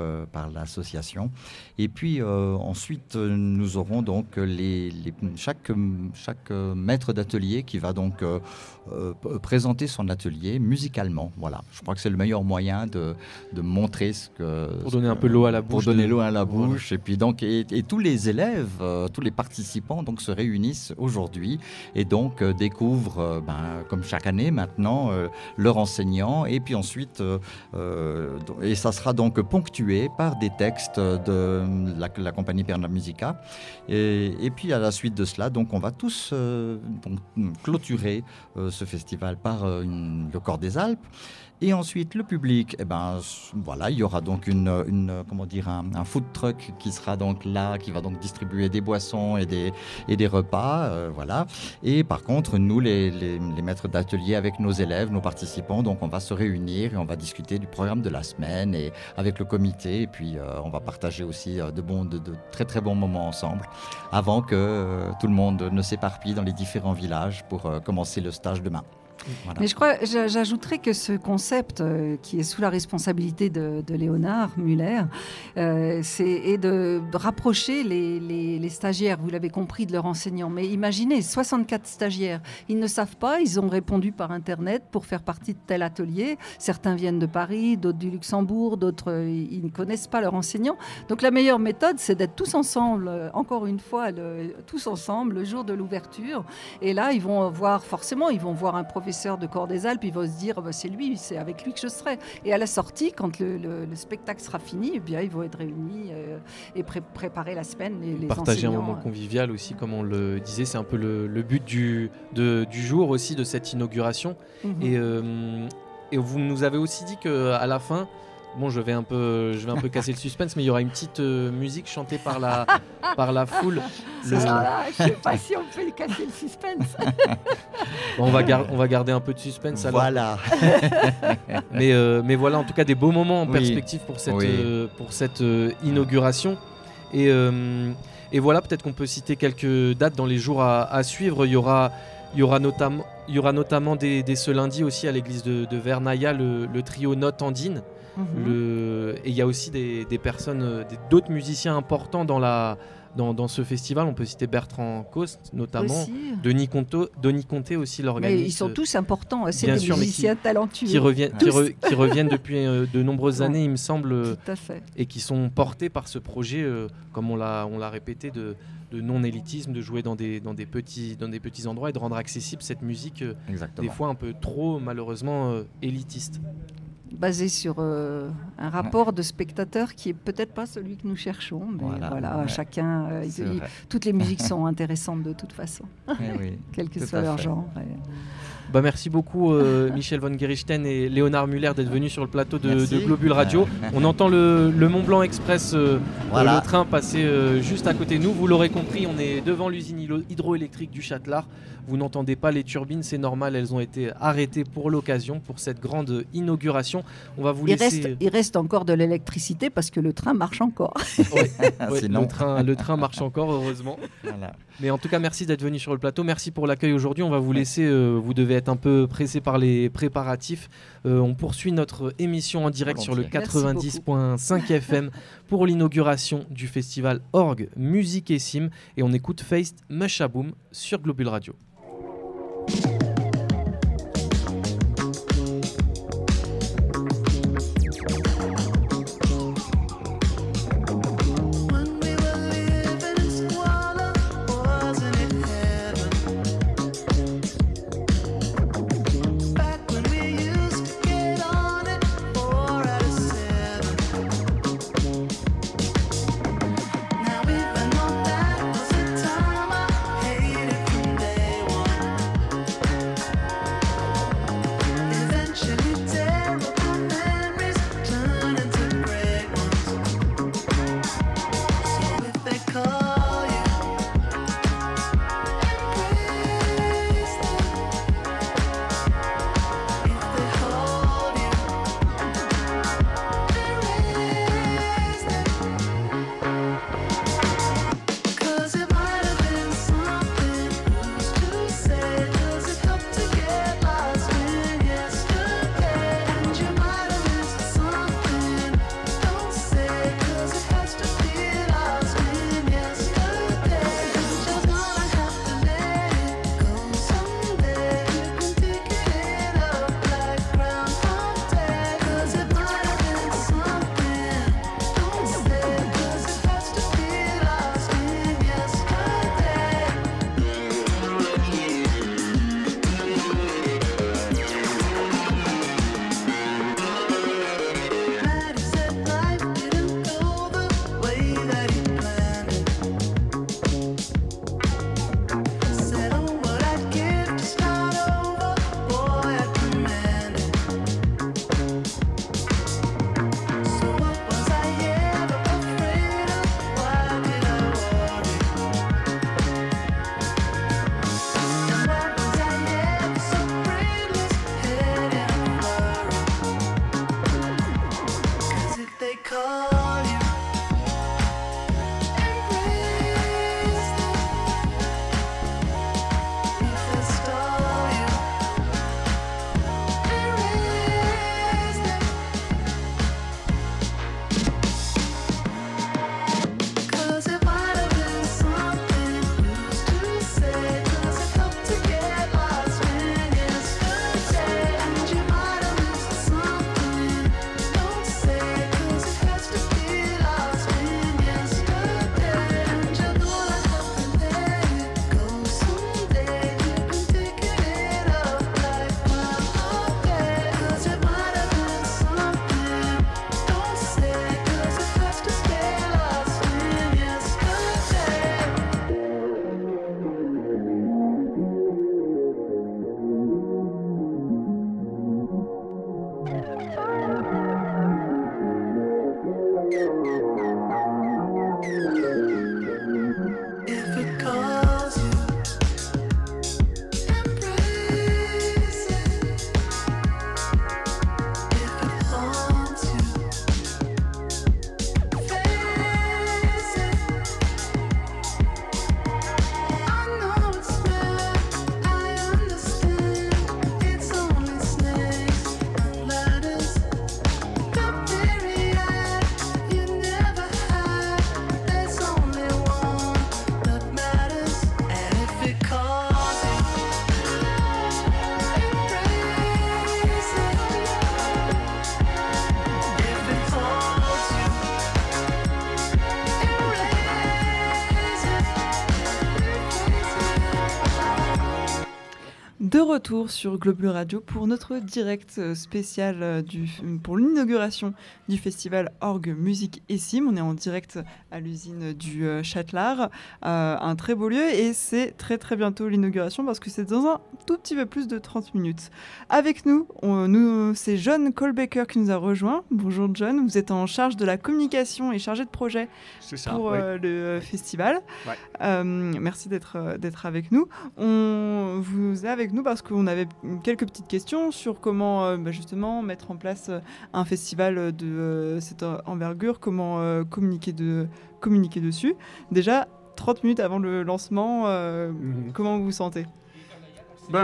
l'association. Et puis ensuite, nous aurons donc chaque maître d'atelier qui va donc présenter son atelier musicalement. Voilà, je crois que c'est le meilleur moyen de montrer pour donner un peu l'eau à la bouche. Pour donner l'eau à la bouche. Et puis donc, et tous les élèves, tous les participants donc se réunissent aujourd'hui et donc découvrent, comme chaque année maintenant, leur enseignant. Et puis ensuite, et ça sera donc ponctué par des textes de la compagnie Perla Musica. Et puis à la suite de cela, donc on va tous clôturer ce festival par le Cor des Alpes. Et ensuite, le public, il y aura donc un food truck qui sera donc là, qui va donc distribuer des boissons et des repas, voilà. Et par contre, nous, les maîtres d'atelier, avec nos élèves, nos participants, donc on va se réunir et on va discuter du programme de la semaine et avec le comité. Et puis, on va partager aussi de très très bons moments ensemble, avant que tout le monde ne s'éparpille dans les différents villages pour commencer le stage demain. Voilà. Mais j'ajouterais que ce concept qui est sous la responsabilité de Léonard Muller, est de rapprocher les stagiaires, vous l'avez compris, de leurs enseignants. Mais imaginez, 64 stagiaires, ils ne savent pas, ils ont répondu par Internet pour faire partie de tel atelier. Certains viennent de Paris, d'autres du Luxembourg, d'autres, ils ne connaissent pas leurs enseignants. Donc la meilleure méthode, c'est d'être tous ensemble, encore une fois, tous ensemble, le jour de l'ouverture. Et là, ils vont voir un professeur de Cor des Alpes, il va se dire c'est avec lui que je serai. Et à la sortie, quand le spectacle sera fini, ils vont être réunis et préparer la semaine. Les partager enseignants, un moment convivial aussi, comme on le disait, c'est un peu le but du jour aussi, de cette inauguration. Mm-hmm. Et vous nous avez aussi dit qu'à la fin, je vais un peu casser le suspense, mais il y aura une petite musique chantée par la foule. Je ne sais pas si on peut casser le suspense. On va garder un peu de suspense. Alors. Voilà. mais voilà, en tout cas, des beaux moments en perspective pour cette inauguration. Et voilà, peut-être qu'on peut citer quelques dates dans les jours à suivre. Il y aura notamment dès ce lundi aussi à l'église de Vernaya le trio Note Andine. Et il y a aussi des personnes, d'autres musiciens importants dans ce festival. On peut citer Bertrand Coste notamment, aussi. Denis Conté aussi, l'organiste. Mais ils sont tous importants, c'est bien des sûr, musiciens talentueux. Qui reviennent depuis de nombreuses années, il me semble, tout à fait. et qui sont portés par ce projet, comme on l'a répété, non-élitisme, de jouer dans des petits endroits et de rendre accessible cette musique Exactement. des fois un peu trop malheureusement élitiste. Basé sur un rapport de spectateur qui est peut-être pas celui que nous cherchons, mais voilà, ouais. chacun, toutes les musiques sont intéressantes de toute façon, Oui, quel que tout soit à leur fait. genre. Merci beaucoup Michel von Gerichten et Léonard Muller d'être venus sur le plateau de Merci. Globule Radio. On entend le Mont Blanc Express, Voilà. le train passer juste à côté de nous. Vous l'aurez compris, on est devant l'usine hydroélectrique du Châtelard. Vous n'entendez pas les turbines, c'est normal, elles ont été arrêtées pour l'occasion, pour cette grande inauguration. On va vous laisser... Il reste encore de l'électricité parce que le train marche encore. Ouais, Sinon. le train marche encore, heureusement. Voilà. Mais en tout cas, merci d'être venu sur le plateau. Merci pour l'accueil aujourd'hui. On va vous laisser. Vous devez être un peu pressé par les préparatifs. On poursuit notre émission en direct sur le Volontiers. 90.5 FM pour l'inauguration du festival Orgue, Musique et Sim. Et on écoute Faced Mushaboom sur Globule Radio. When we were living in squalor, wasn't it heaven? Back when we used to get on it 4 out of 7. Now even though that was a time I hated from day one. Eventually terrible memories turn into great ones. So if they call you, embrace them. If they hold you, erase them. 'Cause it might have been something, who's to say? Does it help to get lost in yesterday? And you might have missed something, don't say, 'cause it has to be lost in yesterday. You're just gonna have to let it go someday. You can pick it up like Groundhog Day. 'Cause it might have been something, don't say, 'cause it has to be lost in yesterday. Maddie said life didn't go the way that he planned it. Said, oh, what I'd give to start over, boy, I'd command it. So what was I ever afraid of? Why did I worry? And why was I ever so brainless, head in a flurry? 'Cause if they call you, embrace them. If they stall you, erase them. 'Cause it might have been something, who's to say? Does it help to get lost in yesterday? And you might have missed something, don't say, 'cause it has to be retour sur Globule Radio pour notre direct spécial pour l'inauguration du festival Orgue Musique et Sim. On est en direct à l'usine du Châtelard, un très beau lieu, et c'est très très bientôt l'inauguration parce que c'est dans un tout petit peu plus de 30 minutes. Avec nous, c'est John Colbaker qui nous a rejoint. Bonjour John, vous êtes en charge de la communication et chargé de projet pour le festival. Ouais. Merci d'être avec nous. On vous est avec nous parce qu'on avait quelques petites questions sur comment justement mettre en place un festival de cette envergure, comment communiquer dessus. Déjà, 30 minutes avant le lancement, comment vous vous sentez ?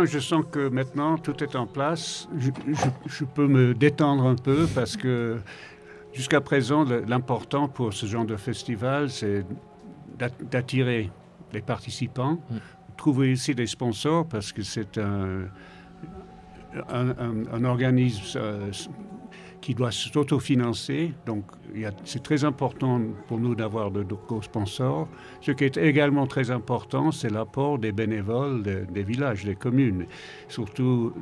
Je sens que maintenant tout est en place. Je peux me détendre un peu parce que jusqu'à présent, l'important pour ce genre de festival, c'est d'attirer les participants, trouver aussi des sponsors parce que c'est un organisme qui doit s'autofinancer. Donc, c'est très important pour nous d'avoir de co-sponsors. Ce qui est également très important, c'est l'apport des bénévoles des villages, des communes. Surtout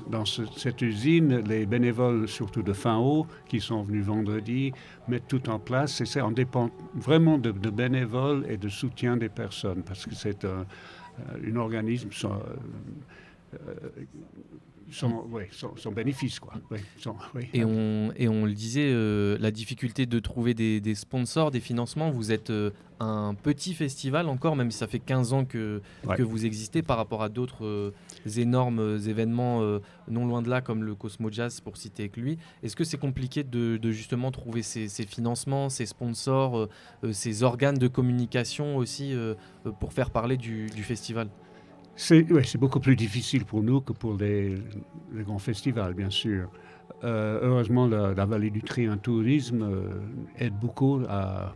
dans cette usine, les bénévoles, surtout de Finhaut, qui sont venus vendredi, mettent tout en place. Et ça, on dépend vraiment de bénévoles et de soutien des personnes, parce que c'est un organisme son bénéfice, quoi. Et on le disait, la difficulté de trouver des sponsors, des financements. Vous êtes un petit festival encore, même si ça fait 15 ans que vous existez par rapport à d'autres énormes événements non loin de là, comme le Cosmo Jazz, pour citer que lui. Est-ce que c'est compliqué de justement trouver ces financements, ces sponsors, ces organes de communication aussi pour faire parler du festival ? C'est beaucoup plus difficile pour nous que pour les grands festivals, bien sûr. Heureusement, la Vallée du Trien Tourisme aide beaucoup à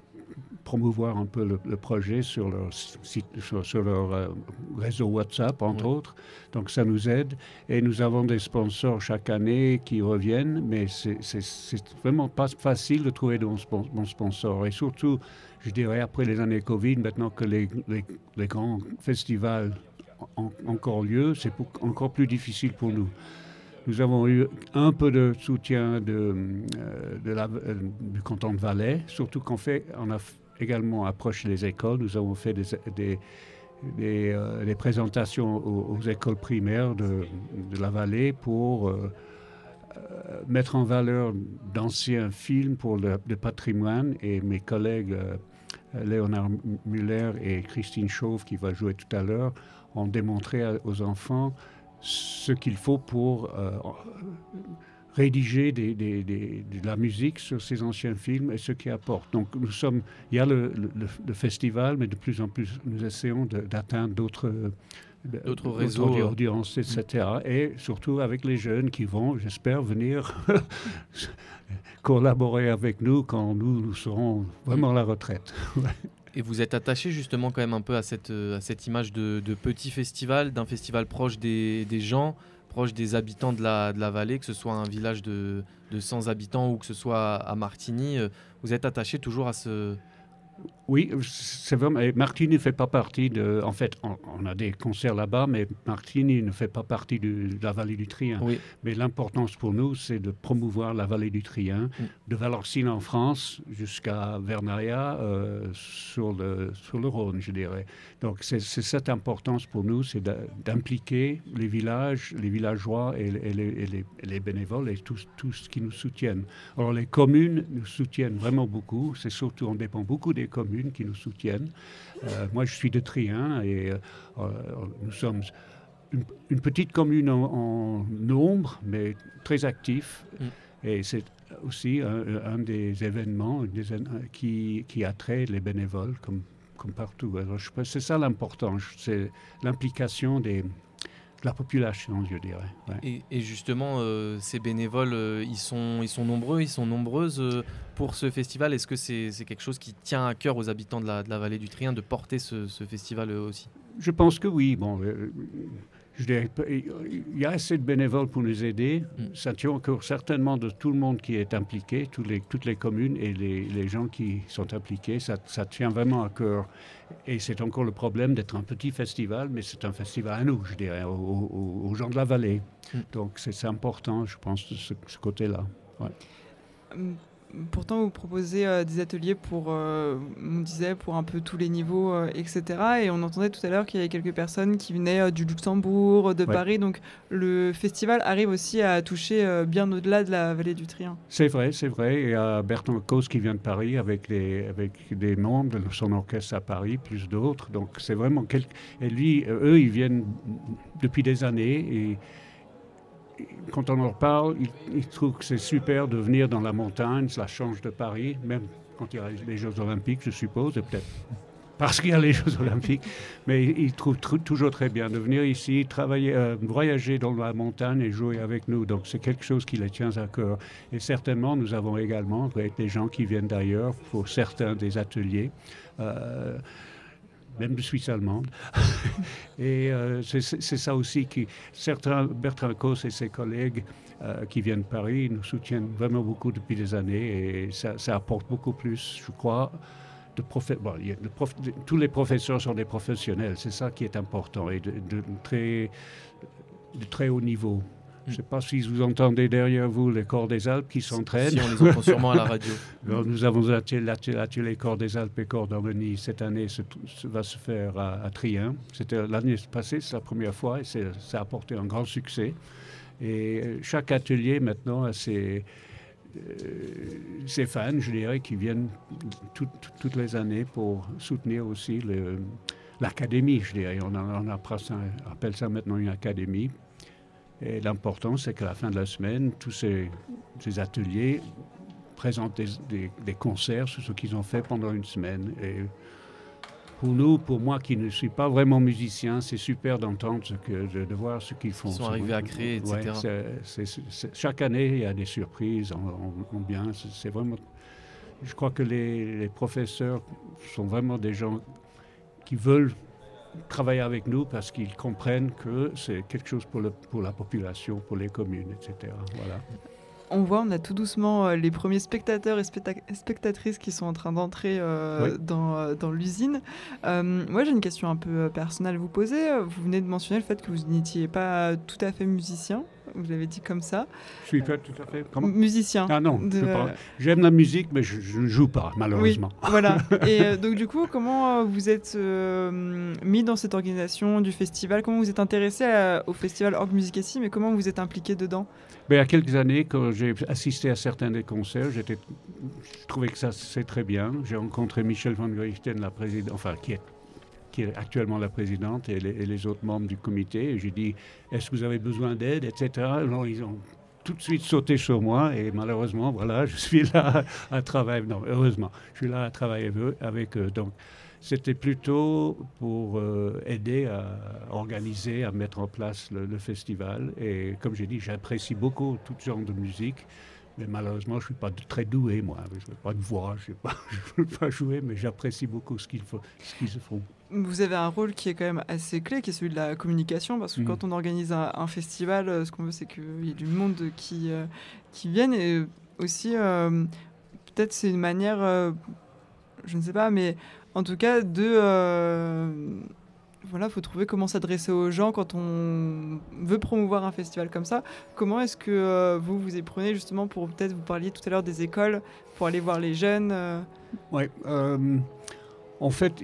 promouvoir un peu le projet sur leur site, sur leur réseau WhatsApp, entre autres. Donc, ça nous aide. Et nous avons des sponsors chaque année qui reviennent, mais c'est vraiment pas facile de trouver de bons sponsors. Et surtout, je dirais, après les années Covid, maintenant que les grands festivals ont encore lieu, c'est encore plus difficile pour nous. Nous avons eu un peu de soutien du canton de Valais, surtout qu'on a également approché les écoles. Nous avons fait des présentations aux écoles primaires de la vallée pour mettre en valeur d'anciens films pour le patrimoine, et mes collègues Léonard Muller et Christine Chauve, qui va jouer tout à l'heure, ont démontré aux enfants ce qu'il faut pour rédiger de la musique sur ces anciens films et ce qu'ils apportent. Donc il y a le festival, mais de plus en plus nous essayons d'atteindre d'autres réseaux, audiences, etc. Et surtout avec les jeunes qui vont, j'espère, venir collaborer avec nous quand nous serons vraiment à la retraite. Et vous êtes attaché justement quand même un peu à cette image de petit festival, d'un festival proche des gens, proche des habitants de la vallée, que ce soit un village de 100 habitants ou que ce soit à Martigny. Vous êtes attaché toujours à ce... Oui, c'est vrai. Martigny ne fait pas partie de... En fait, on a des concerts là-bas, mais Martigny ne fait pas partie de la vallée du Trien. Oui. Mais l'importance pour nous, c'est de promouvoir la vallée du Trien, de Valorcine en France jusqu'à Vernaria sur le Rhône, je dirais. Donc, c'est cette importance pour nous, c'est d'impliquer les villages, les villageois et les bénévoles et tous qui nous soutiennent. Alors, les communes nous soutiennent vraiment beaucoup. C'est surtout, on dépend beaucoup des communes qui nous soutiennent. Moi, je suis de Trien et nous sommes une petite commune en nombre, mais très actif. Et c'est aussi un des événements qui attrait les bénévoles, comme partout. Alors, je pense que c'est ça l'important, c'est l'implication de la population, je dirais. Ouais. Et justement, ces bénévoles, ils sont nombreux, ils sont nombreuses pour ce festival. Est-ce que c'est quelque chose qui tient à cœur aux habitants de la vallée du Trien de porter ce festival aussi ? Je pense que oui. Bon, Je dirais, il y a assez de bénévoles pour nous aider. Ça tient encore certainement de tout le monde qui est impliqué, toutes les communes et les gens qui sont impliqués. Ça tient vraiment à cœur. Et c'est encore le problème d'être un petit festival, mais c'est un festival à nous, je dirais, aux gens de la vallée. Donc c'est important, je pense, de ce côté-là. Ouais. Pourtant, vous proposez des ateliers pour, on disait, pour un peu tous les niveaux, etc. Et on entendait tout à l'heure qu'il y avait quelques personnes qui venaient du Luxembourg, de Paris. Donc le festival arrive aussi à toucher bien au-delà de la vallée du Trien. C'est vrai, c'est vrai. Il y a Bertrand Cause qui vient de Paris avec des membres de son orchestre à Paris, plus d'autres. Donc c'est vraiment... Et lui, eux, ils viennent depuis des années et quand on leur parle, ils trouvent que c'est super de venir dans la montagne, ça change de Paris, même quand il y a les Jeux Olympiques, je suppose, et peut-être parce qu'il y a les Jeux Olympiques, mais ils trouvent toujours très bien de venir ici, travailler, voyager dans la montagne et jouer avec nous. Donc c'est quelque chose qui les tient à cœur. Et certainement, nous avons également des gens qui viennent d'ailleurs pour certains des ateliers. Même de Suisse allemande. Et c'est ça aussi qui... Certains, Bertrand Cos et ses collègues qui viennent de Paris nous soutiennent vraiment beaucoup depuis des années et ça apporte beaucoup plus, je crois, tous les professeurs sont des professionnels, c'est ça qui est important et de très haut niveau. Je ne sais pas si vous entendez derrière vous les Corps des Alpes qui s'entraînent. Si, on les entend sûrement à la radio. Alors, nous avons l'atelier Corps des Alpes et Corps d'harmonie. Cette année, va se faire à Trien. C'était l'année passée, c'est la première fois et ça a apporté un grand succès. Et chaque atelier maintenant a ses fans, je dirais, qui viennent toutes les années pour soutenir aussi l'académie, je dirais. On appelle ça maintenant une académie. Et l'important, c'est qu'à la fin de la semaine, tous ces ateliers présentent des concerts sur ce qu'ils ont fait pendant une semaine. Et pour moi qui ne suis pas vraiment musicien, c'est super d'entendre de voir ce qu'ils font. Ils sont arrivés à créer, etc. Ouais, chaque année, il y a des surprises en bien. C'est vraiment... Je crois que les professeurs sont vraiment des gens qui veulent travailler avec nous parce qu'ils comprennent que c'est quelque chose pour la population, pour les communes, etc. Voilà. On a tout doucement les premiers spectateurs et spectatrices qui sont en train d'entrer dans l'usine. Moi, j'ai une question un peu personnelle à vous poser. Vous venez de mentionner le fait que vous n'étiez pas tout à fait musicien. Vous l'avez dit comme ça. Je suis pas tout à fait... Comment ? Musicien. Ah non, j'aime la musique, mais je ne joue pas, malheureusement. Oui, voilà. Et donc, du coup, comment vous êtes mis dans cette organisation du festival ? Comment vous êtes intéressé au festival Orgue Musicaci, mais comment vous êtes impliqué dedans ? Il y a quelques années, quand j'ai assisté à certains des concerts, je trouvais que ça, c'est très bien. J'ai rencontré Michel van Gerichten, la présidente, enfin, qui est actuellement la présidente, et les autres membres du comité. Et j'ai dit, est-ce que vous avez besoin d'aide, etc. Alors, ils ont tout de suite sauté sur moi, et malheureusement, voilà, je suis là à travailler. Non, heureusement, je suis là à travailler avec eux. Donc, c'était plutôt pour aider à organiser, à mettre en place le festival. Et comme j'ai dit, j'apprécie beaucoup tout genre de musique. Mais malheureusement, je ne suis pas très doué, moi. Je n'ai pas de voix, je ne peux pas jouer, mais j'apprécie beaucoup ce qu'ils font. Vous avez un rôle qui est quand même assez clé, qui est celui de la communication, parce que quand on organise un festival, ce qu'on veut, c'est qu'il y ait du monde qui vienne. Et aussi, peut-être c'est une manière, je ne sais pas, mais en tout cas, voilà, faut trouver comment s'adresser aux gens quand on veut promouvoir un festival comme ça. Comment est-ce que vous y prenez justement pour, peut-être, vous parliez tout à l'heure des écoles, pour aller voir les jeunes Oui, en fait,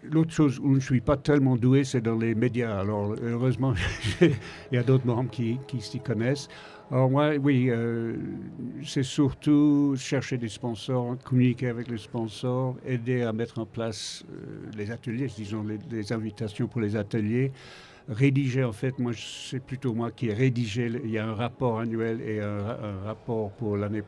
l'autre chose où je ne suis pas tellement doué, c'est dans les médias. Alors, heureusement, il y a d'autres membres qui s'y connaissent. Alors moi, oui, c'est surtout chercher des sponsors, communiquer avec les sponsors, aider à mettre en place les ateliers, disons les invitations pour les ateliers, rédiger en fait, moi c'est plutôt moi qui ai rédigé, il y a un rapport annuel et un rapport pour l'année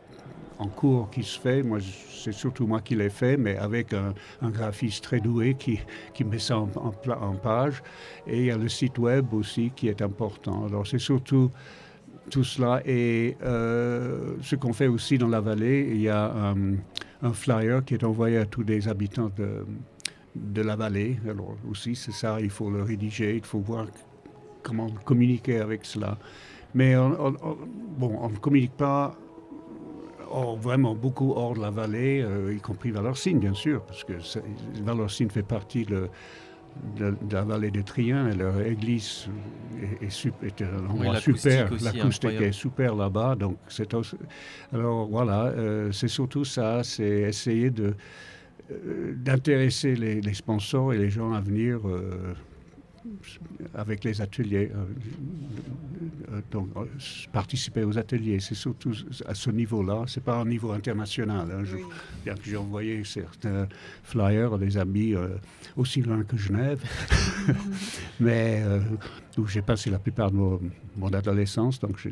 en cours qui se fait, moi c'est surtout moi qui l'ai fait, mais avec un graphiste très doué qui met ça en page, et il y a le site web aussi qui est important. Alors c'est surtout tout cela, et ce qu'on fait aussi dans la vallée, il y a un flyer qui est envoyé à tous les habitants de la vallée. Alors aussi, c'est ça, il faut le rédiger, il faut voir comment communiquer avec cela. Mais on ne communique pas vraiment beaucoup hors de la vallée, y compris Valorcine, bien sûr, parce que Valorcine fait partie de la vallée de Trien, et leur église est un endroit super. L'acoustique est super là-bas. Donc alors voilà, c'est surtout ça, c'est essayer d'intéresser les sponsors et les gens à venir avec les ateliers. Donc, participer aux ateliers, c'est surtout à ce niveau-là. C'est pas un niveau international. Hein. Bien que j'ai envoyé certains flyers à des amis aussi loin que Genève, mais où j'ai passé la plupart de mon adolescence, donc je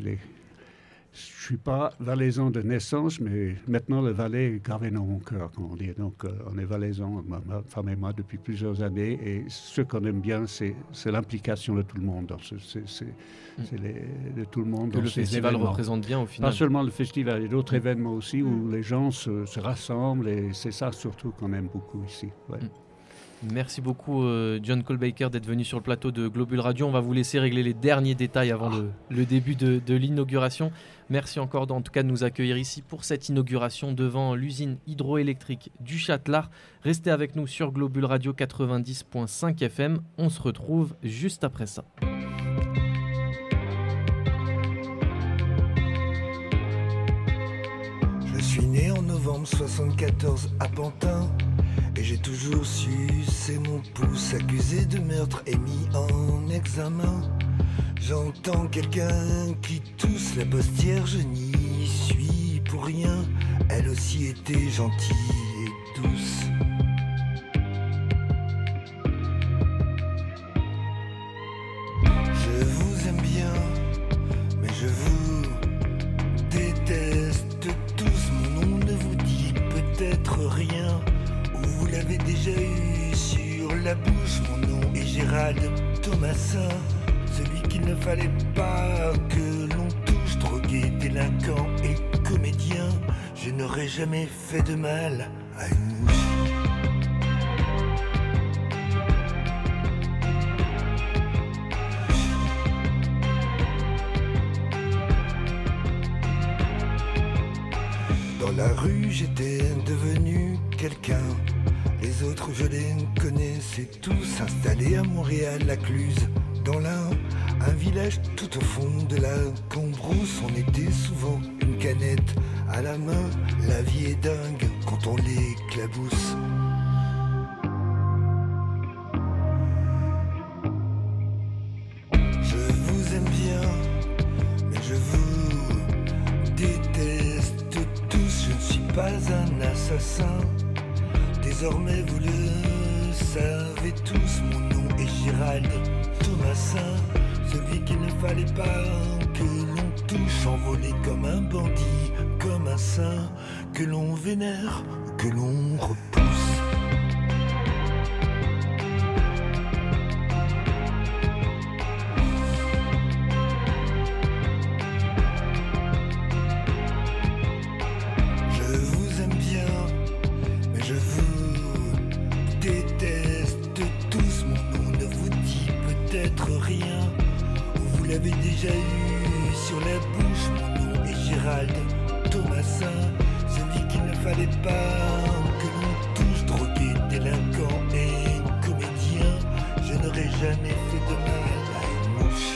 suis pas valaisan de naissance, mais maintenant le Valais est gravé dans mon cœur, comme on dit. Donc on est valaisans, ma femme et moi, depuis plusieurs années. Et ce qu'on aime bien, c'est l'implication de tout le monde. De tout le monde. Que le festival représente bien au final. Pas seulement le festival, il y a d'autres événements aussi où les gens se rassemblent. Et c'est ça surtout qu'on aime beaucoup ici. Ouais. Merci beaucoup John Cole Baker d'être venu sur le plateau de Globule Radio. On va vous laisser régler les derniers détails avant le début de l'inauguration. Merci encore en tout cas de nous accueillir ici pour cette inauguration devant l'usine hydroélectrique du Châtelard. Restez avec nous sur Globule Radio 90.5 FM. On se retrouve juste après ça. Je suis né en novembre 74 à Pantin. Et j'ai toujours su, c'est mon pouce accusé de meurtre et mis en examen. J'entends quelqu'un qui tousse la postière, je n'y suis pour rien. Elle aussi était gentille et douce. Je vous aime bien, mais je vous déteste tous. Mon nom ne vous dit peut-être rien. Vous l'avez déjà eu sur la bouche, mon nom est Gérald Thomasin. Celui qu'il ne fallait pas que l'on touche, drogué, délinquant et comédien. Je n'aurais jamais fait de mal à une mouche. Dans la rue, j'étais devenu quelqu'un. Les autres, je les connaissais tous, installés à Montréal, la Cluse, dans l'Ain, un village tout au fond de la Cambrousse. On était souvent une canette à la main. La vie est dingue quand on l'éclabousse. Je vous aime bien, mais je vous déteste tous. Je ne suis pas un assassin. Désormais vous le savez tous, mon nom est Gérald Thomasin. Celui qu'il ne fallait pas que l'on touche, envolé comme un bandit, comme un saint, que l'on vénère ou que l'on repousse. Je vous aime bien, mais je vous déteste tous. Mon nom ne vous dit peut-être rien. Vous l'avez déjà eu sur la bouche. Mon nom est Gérald Thomasin. Celui qu'il ne fallait pas que l'on touche, drogué, délinquant et comédien. Je n'aurais jamais fait de mal à une mouche.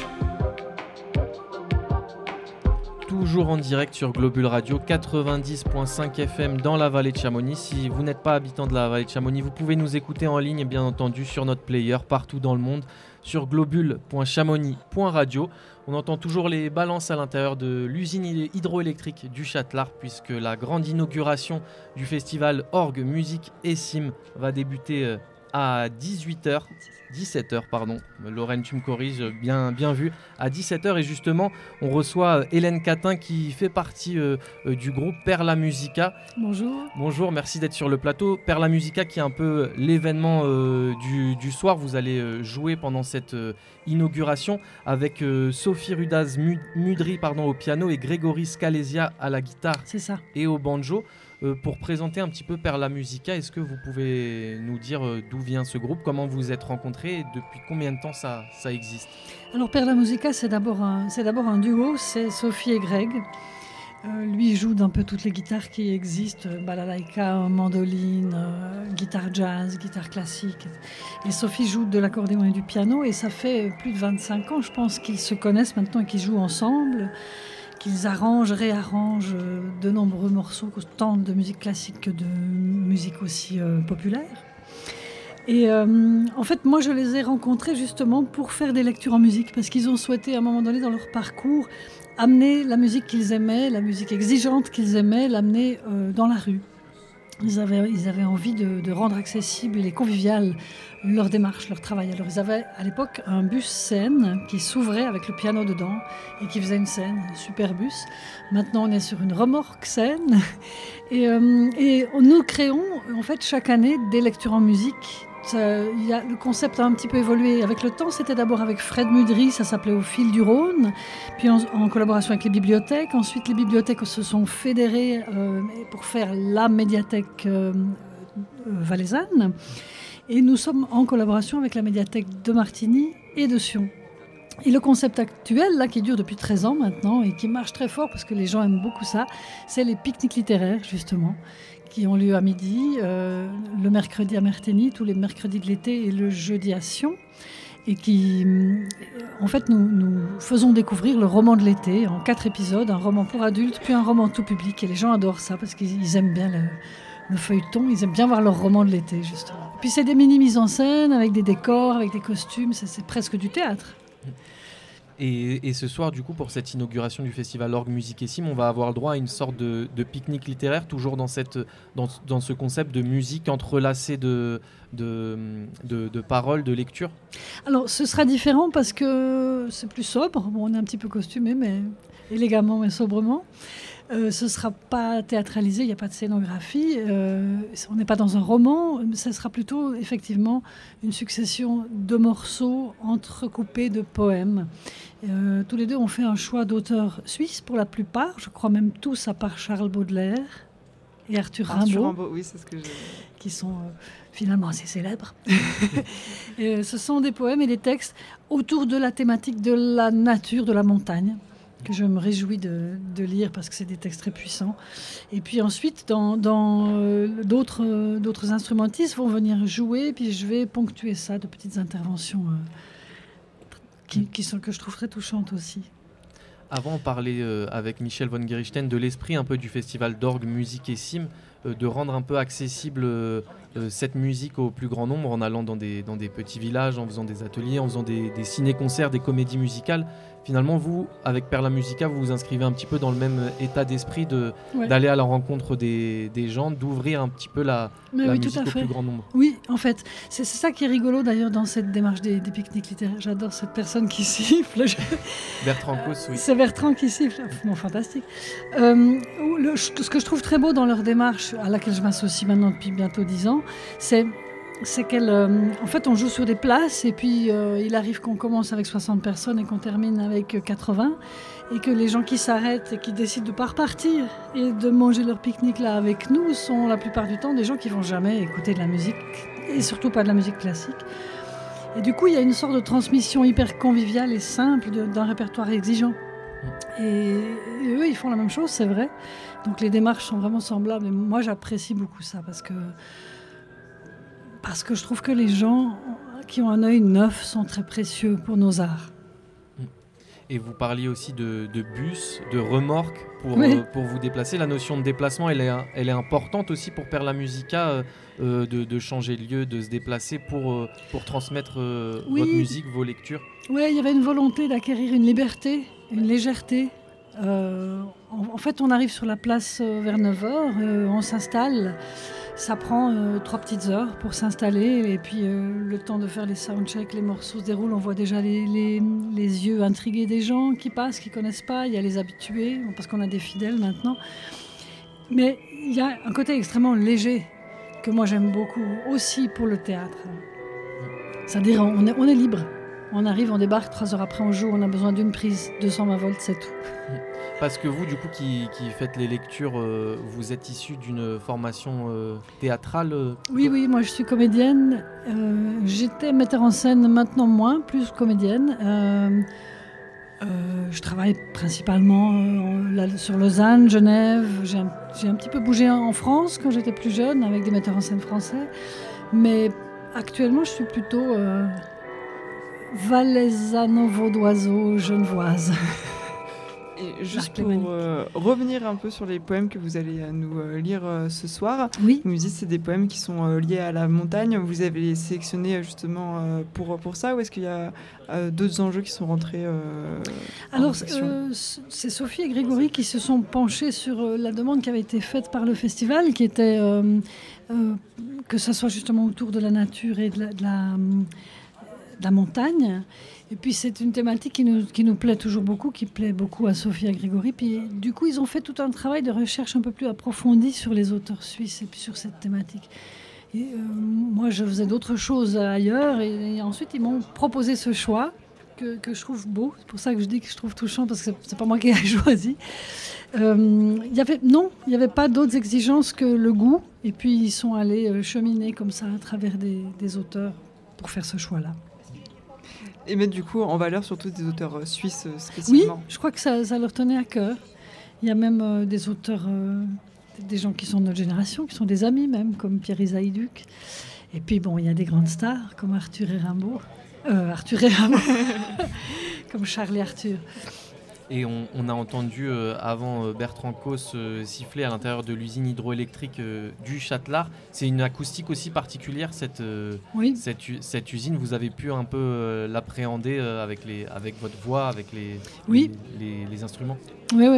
Toujours en direct sur Globule Radio 90.5 FM dans la vallée de Chamonix. Si vous n'êtes pas habitant de la vallée de Chamonix, vous pouvez nous écouter en ligne, bien entendu, sur notre player partout dans le monde, sur globule.chamonix.radio. On entend toujours les balances à l'intérieur de l'usine hydroélectrique du Châtelard, puisque la grande inauguration du festival Orgue, Musique et Sim va débuter à 17h, pardon. Lorraine, tu me corriges, bien vu, à 17h. Et justement, on reçoit Hélène Catin qui fait partie du groupe Perla Musica. Bonjour. Bonjour, merci d'être sur le plateau. Perla Musica qui est un peu l'événement du soir. Vous allez jouer pendant cette inauguration avec Sophie Rudaz-Mudry au piano et Grégory Scalesia à la guitare. C'est ça. Et au banjo. Pour présenter un petit peu Perla Musica, est-ce que vous pouvez nous dire d'où vient ce groupe, comment vous vous êtes rencontrés et depuis combien de temps ça existe? Alors Perla Musica, c'est d'abord un duo, c'est Sophie et Greg. Lui joue d'un peu toutes les guitares qui existent, balalaïka, mandoline, guitare jazz, guitare classique. Et Sophie joue de l'accordéon et du piano, et ça fait plus de 25 ans, je pense, qu'ils se connaissent maintenant et qu'ils jouent ensemble, qu'ils arrangent, réarrangent de nombreux morceaux, tant de musique classique que de musique aussi populaire. Et en fait, moi, je les ai rencontrés justement pour faire des lectures en musique, parce qu'ils ont souhaité, à un moment donné dans leur parcours, amener la musique qu'ils aimaient, la musique exigeante qu'ils aimaient, l'amener dans la rue. Ils avaient envie de rendre accessible et convivial leur démarche, leur travail. Alors ils avaient à l'époque un bus scène qui s'ouvrait avec le piano dedans et qui faisait une scène, un super bus. Maintenant on est sur une remorque scène et nous créons en fait chaque année des lectures en musique. Le concept a un petit peu évolué avec le temps. C'était d'abord avec Fred Mudry, ça s'appelait Au fil du Rhône, puis en collaboration avec les bibliothèques. Ensuite, les bibliothèques se sont fédérées pour faire la médiathèque valaisanne. Et nous sommes en collaboration avec la médiathèque de Martigny et de Sion. Et le concept actuel, là, qui dure depuis 13 ans maintenant et qui marche très fort parce que les gens aiment beaucoup ça, c'est les pique-niques littéraires, justement, qui ont lieu à midi, le mercredi à Martigny, tous les mercredis de l'été et le jeudi à Sion. Et qui, en fait, nous faisons découvrir le roman de l'été en 4 épisodes, un roman pour adultes, puis un roman tout public. Et les gens adorent ça parce qu'ils aiment bien le feuilleton, ils aiment bien voir leur roman de l'été, justement. Puis c'est des mini-mises en scène avec des décors, avec des costumes, c'est presque du théâtre. Et ce soir, du coup, pour cette inauguration du festival Orgue Musicissime, on va avoir le droit à une sorte de pique-nique littéraire, toujours dans ce concept de musique entrelacée de paroles, de lecture. Alors, ce sera différent parce que c'est plus sobre. Bon, on est un petit peu costumé, mais élégamment, mais sobrement. Ce ne sera pas théâtralisé, il n'y a pas de scénographie, on n'est pas dans un roman, ce sera plutôt effectivement une succession de morceaux entrecoupés de poèmes. Tous les deux ont fait un choix d'auteurs suisses pour la plupart, je crois même tous à part Charles Baudelaire et Arthur Rimbaud, oui, c'est ce que j'ai... qui sont finalement assez célèbres. Ce sont des poèmes et des textes autour de la thématique de la nature, de la montagne, que je me réjouis de lire parce que c'est des textes très puissants. Et puis ensuite, d'autres instrumentistes vont venir jouer, puis je vais ponctuer ça de petites interventions que je trouve très touchantes aussi. Avant, on parlait avec Michel von Gerichten de l'esprit un peu du festival d'orgue Musicissime, de rendre un peu accessible cette musique au plus grand nombre en allant dans des petits villages, en faisant des ateliers, en faisant des ciné-concerts, des comédies musicales. Finalement, vous, avec Perla Musica, vous vous inscrivez un petit peu dans le même état d'esprit d'aller à la rencontre des gens, d'ouvrir un petit peu la musique au plus grand nombre. Oui, en fait, c'est ça qui est rigolo d'ailleurs dans cette démarche des pique-niques littéraires. J'adore cette personne qui siffle. Bertrand Cos, oui. C'est Bertrand qui siffle, bon, fantastique. Ce que je trouve très beau dans leur démarche, à laquelle je m'associe maintenant depuis bientôt 10 ans, c'est en fait, on joue sur des places et puis il arrive qu'on commence avec 60 personnes et qu'on termine avec 80 et que les gens qui s'arrêtent et qui décident de ne pas repartir et de manger leur pique-nique là avec nous sont la plupart du temps des gens qui ne vont jamais écouter de la musique et surtout pas de la musique classique. Et du coup, il y a une sorte de transmission hyper conviviale et simple d'un répertoire exigeant. Et eux, ils font la même chose, c'est vrai. Donc les démarches sont vraiment semblables et moi, j'apprécie beaucoup ça parce que je trouve que les gens qui ont un œil neuf sont très précieux pour nos arts. Et vous parliez aussi de bus, de remorques pour vous déplacer. La notion de déplacement, elle est importante aussi pour Perla Musica, de changer de lieu, de se déplacer pour transmettre votre musique, vos lectures. Oui, il y avait une volonté d'acquérir une liberté, une légèreté. En fait, on arrive sur la place vers 9h, on s'installe. Ça prend 3 petites heures pour s'installer et puis le temps de faire les soundchecks, les morceaux se déroulent, on voit déjà les yeux intrigués des gens qui passent, qui ne connaissent pas, il y a les habitués, parce qu'on a des fidèles maintenant. Mais il y a un côté extrêmement léger que moi j'aime beaucoup, aussi pour le théâtre. C'est-à-dire on est libre, On arrive, on débarque, 3 heures après on joue, on a besoin d'une prise, 220 volts, c'est tout. Parce que vous, du coup, qui faites les lectures, vous êtes issu d'une formation théâtrale Oui, moi je suis comédienne. J'étais metteur en scène, maintenant moins, plus comédienne. Je travaille principalement sur Lausanne, Genève. J'ai un petit peu bougé en France quand j'étais plus jeune avec des metteurs en scène français. Mais actuellement, je suis plutôt valaisano-vaudoiso, genevoise. Et juste pour revenir un peu sur les poèmes que vous allez nous lire ce soir, oui. Vous nous dites que c'est des poèmes qui sont liés à la montagne. Vous avez les sélectionnés justement pour ça, ou est-ce qu'il y a d'autres enjeux qui sont rentrés Alors, c'est Sophie et Grégory qui se sont penchés sur la demande qui avait été faite par le festival, qui était que ça soit justement autour de la nature et de la montagne. Et puis c'est une thématique qui nous plaît toujours beaucoup, qui plaît beaucoup à Sophie et à Grégory. Puis du coup, ils ont fait tout un travail de recherche un peu plus approfondi sur les auteurs suisses et puis sur cette thématique. Et moi, je faisais d'autres choses ailleurs et ensuite, ils m'ont proposé ce choix que je trouve beau. C'est pour ça que je dis que je trouve touchant, parce que c'est pas moi qui ai choisi. Il y avait pas d'autres exigences que le goût. Et puis, ils sont allés cheminer comme ça à travers des auteurs pour faire ce choix-là. Et mettre du coup en valeur surtout des auteurs suisses spécifiquement. Oui, je crois que ça leur tenait à cœur. Il y a même des auteurs, des gens qui sont de notre génération, qui sont des amis même, comme Pierre-Isaïe Duc. Et puis bon, il y a des grandes stars comme Arthur et Rimbaud. Comme Charles et Arthur. Et on a entendu avant Bertrand Cos siffler à l'intérieur de l'usine hydroélectrique du Châtelard. C'est une acoustique aussi particulière, cette usine. Vous avez pu un peu l'appréhender avec votre voix, avec les instruments. Oui.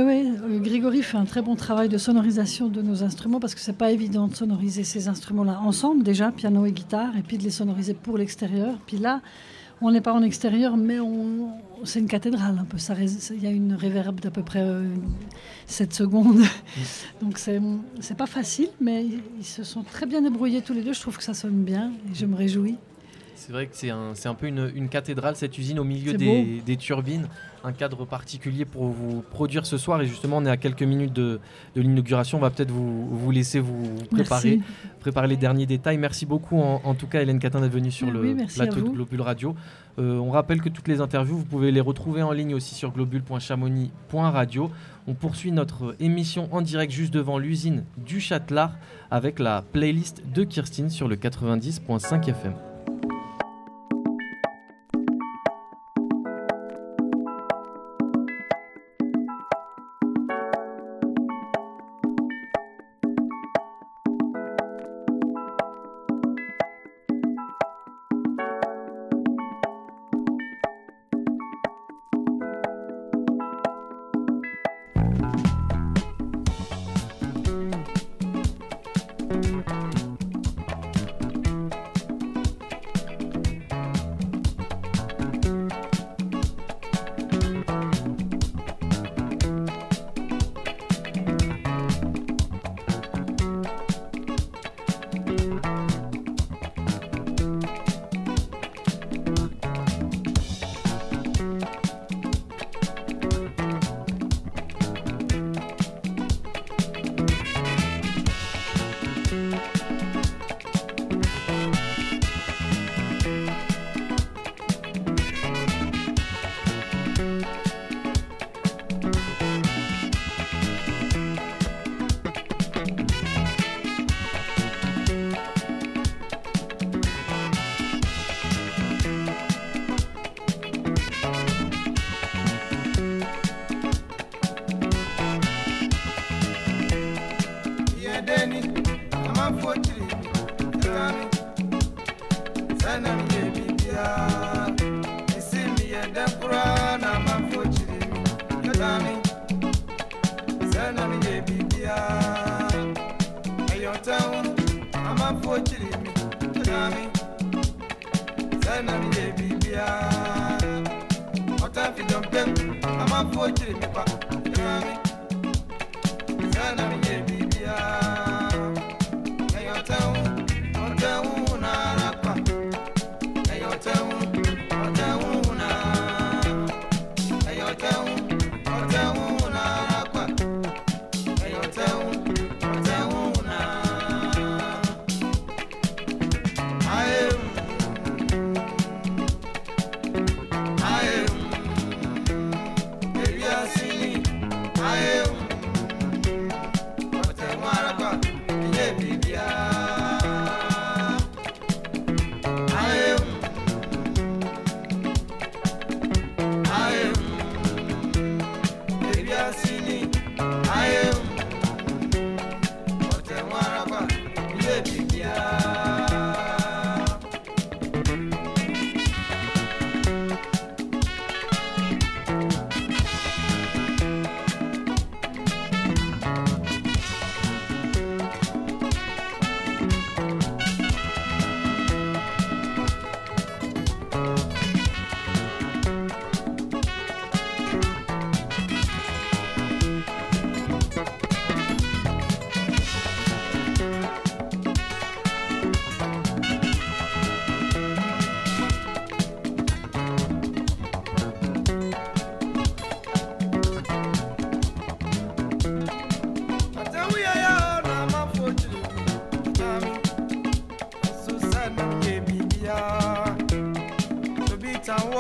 Grégory fait un très bon travail de sonorisation de nos instruments, parce que c'est pas évident de sonoriser ces instruments-là ensemble, déjà, piano et guitare, et puis de les sonoriser pour l'extérieur. Puis là, on n'est pas en extérieur, mais c'est une cathédrale un peu. Il y a une réverb d'à peu près 7 secondes. Donc c'est pas facile, mais ils se sont très bien débrouillés tous les deux. Je trouve que ça sonne bien et je me réjouis. C'est vrai que c'est un peu une cathédrale, cette usine, au milieu des turbines. Un cadre particulier pour vous produire ce soir. Et justement, on est à quelques minutes de l'inauguration. On va peut-être vous laisser vous préparer les derniers détails. Merci beaucoup, en tout cas, Hélène Catin, d'être venue sur le plateau de Globule Radio. On rappelle que toutes les interviews, vous pouvez les retrouver en ligne aussi sur globule.chamonix.radio. On poursuit notre émission en direct juste devant l'usine du Châtelard avec la playlist de Kirstine sur le 90.5 FM. Hey,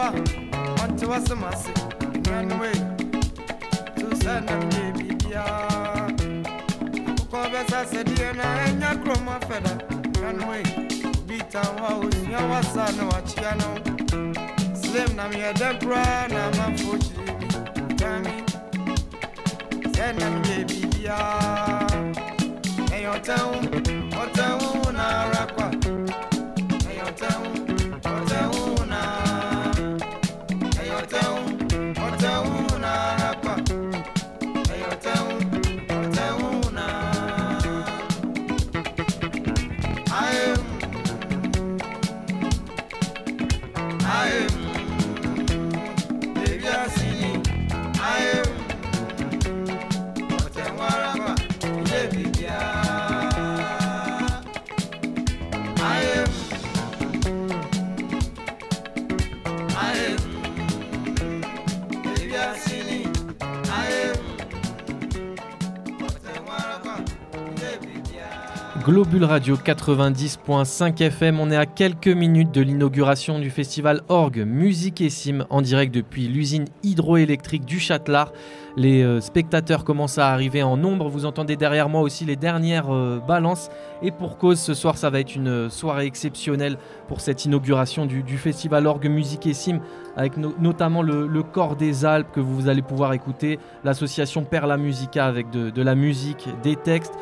wa onto wasamase nyanwe to sana mbibia ko besa se die na enya kroma feda nyanwe bita wa usia wasana wachia no slim na me dekra na mafuchi tami sana mbibia eyo town na rakwa eyo town Globule Radio 90.5 FM, on est à quelques minutes de l'inauguration du festival Orgue, Musique et Cime en direct depuis l'usine hydroélectrique du Châtelard. Les spectateurs commencent à arriver en nombre, vous entendez derrière moi aussi les dernières balances et pour cause, ce soir ça va être une soirée exceptionnelle pour cette inauguration du festival Orgue, Musique et Cime avec notamment le Corps des Alpes que vous allez pouvoir écouter, l'association Perla Musica avec de la musique, des textes,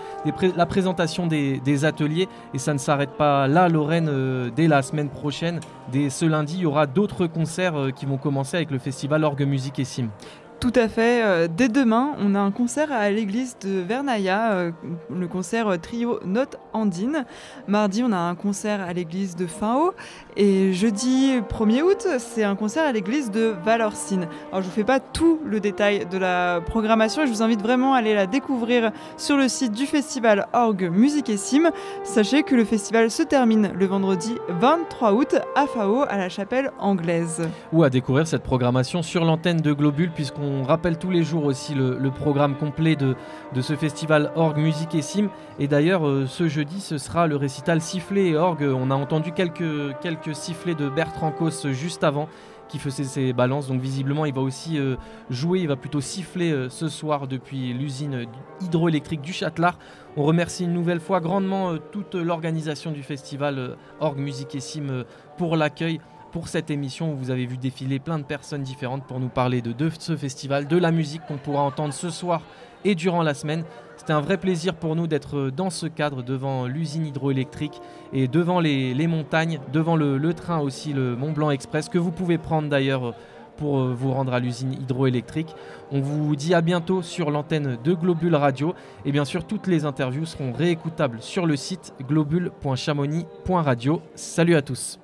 la présentation des ateliers et ça ne s'arrête pas là Lorraine, dès la semaine prochaine, dès ce lundi il y aura d'autres concerts qui vont commencer avec le festival Orgue, Musique et Cime. Tout à fait. Dès demain, on a un concert à l'église de Vernaya, le concert trio Note Andine. Mardi, on a un concert à l'église de Finhaut. Et jeudi 1er août, c'est un concert à l'église de Valorcine. Alors, je ne vous fais pas tout le détail de la programmation et je vous invite vraiment à aller la découvrir sur le site du festival Orgue, Musique et Cime. Sachez que le festival se termine le vendredi 23 août à Finhaut, à la chapelle anglaise. Ou à découvrir cette programmation sur l'antenne de Globule, puisqu'on rappelle tous les jours aussi le programme complet de ce festival Orgue, Musique et Cime. Et d'ailleurs, ce jeudi, ce sera le récital Sifflet et Orgue. On a entendu quelques sifflets de Bertrand Cos juste avant, qui faisait ses balances. Donc visiblement, il va aussi jouer, il va plutôt siffler ce soir depuis l'usine hydroélectrique du Châtelard. On remercie une nouvelle fois grandement toute l'organisation du festival Orgue, Musique et Cime pour l'accueil. Pour cette émission où vous avez vu défiler plein de personnes différentes pour nous parler de ce festival, de la musique qu'on pourra entendre ce soir et durant la semaine. C'était un vrai plaisir pour nous d'être dans ce cadre devant l'usine hydroélectrique et devant les montagnes, devant le train aussi, le Mont Blanc Express, que vous pouvez prendre d'ailleurs pour vous rendre à l'usine hydroélectrique. On vous dit à bientôt sur l'antenne de Globule Radio et bien sûr toutes les interviews seront réécoutables sur le site globule.chamonix.radio. Salut à tous.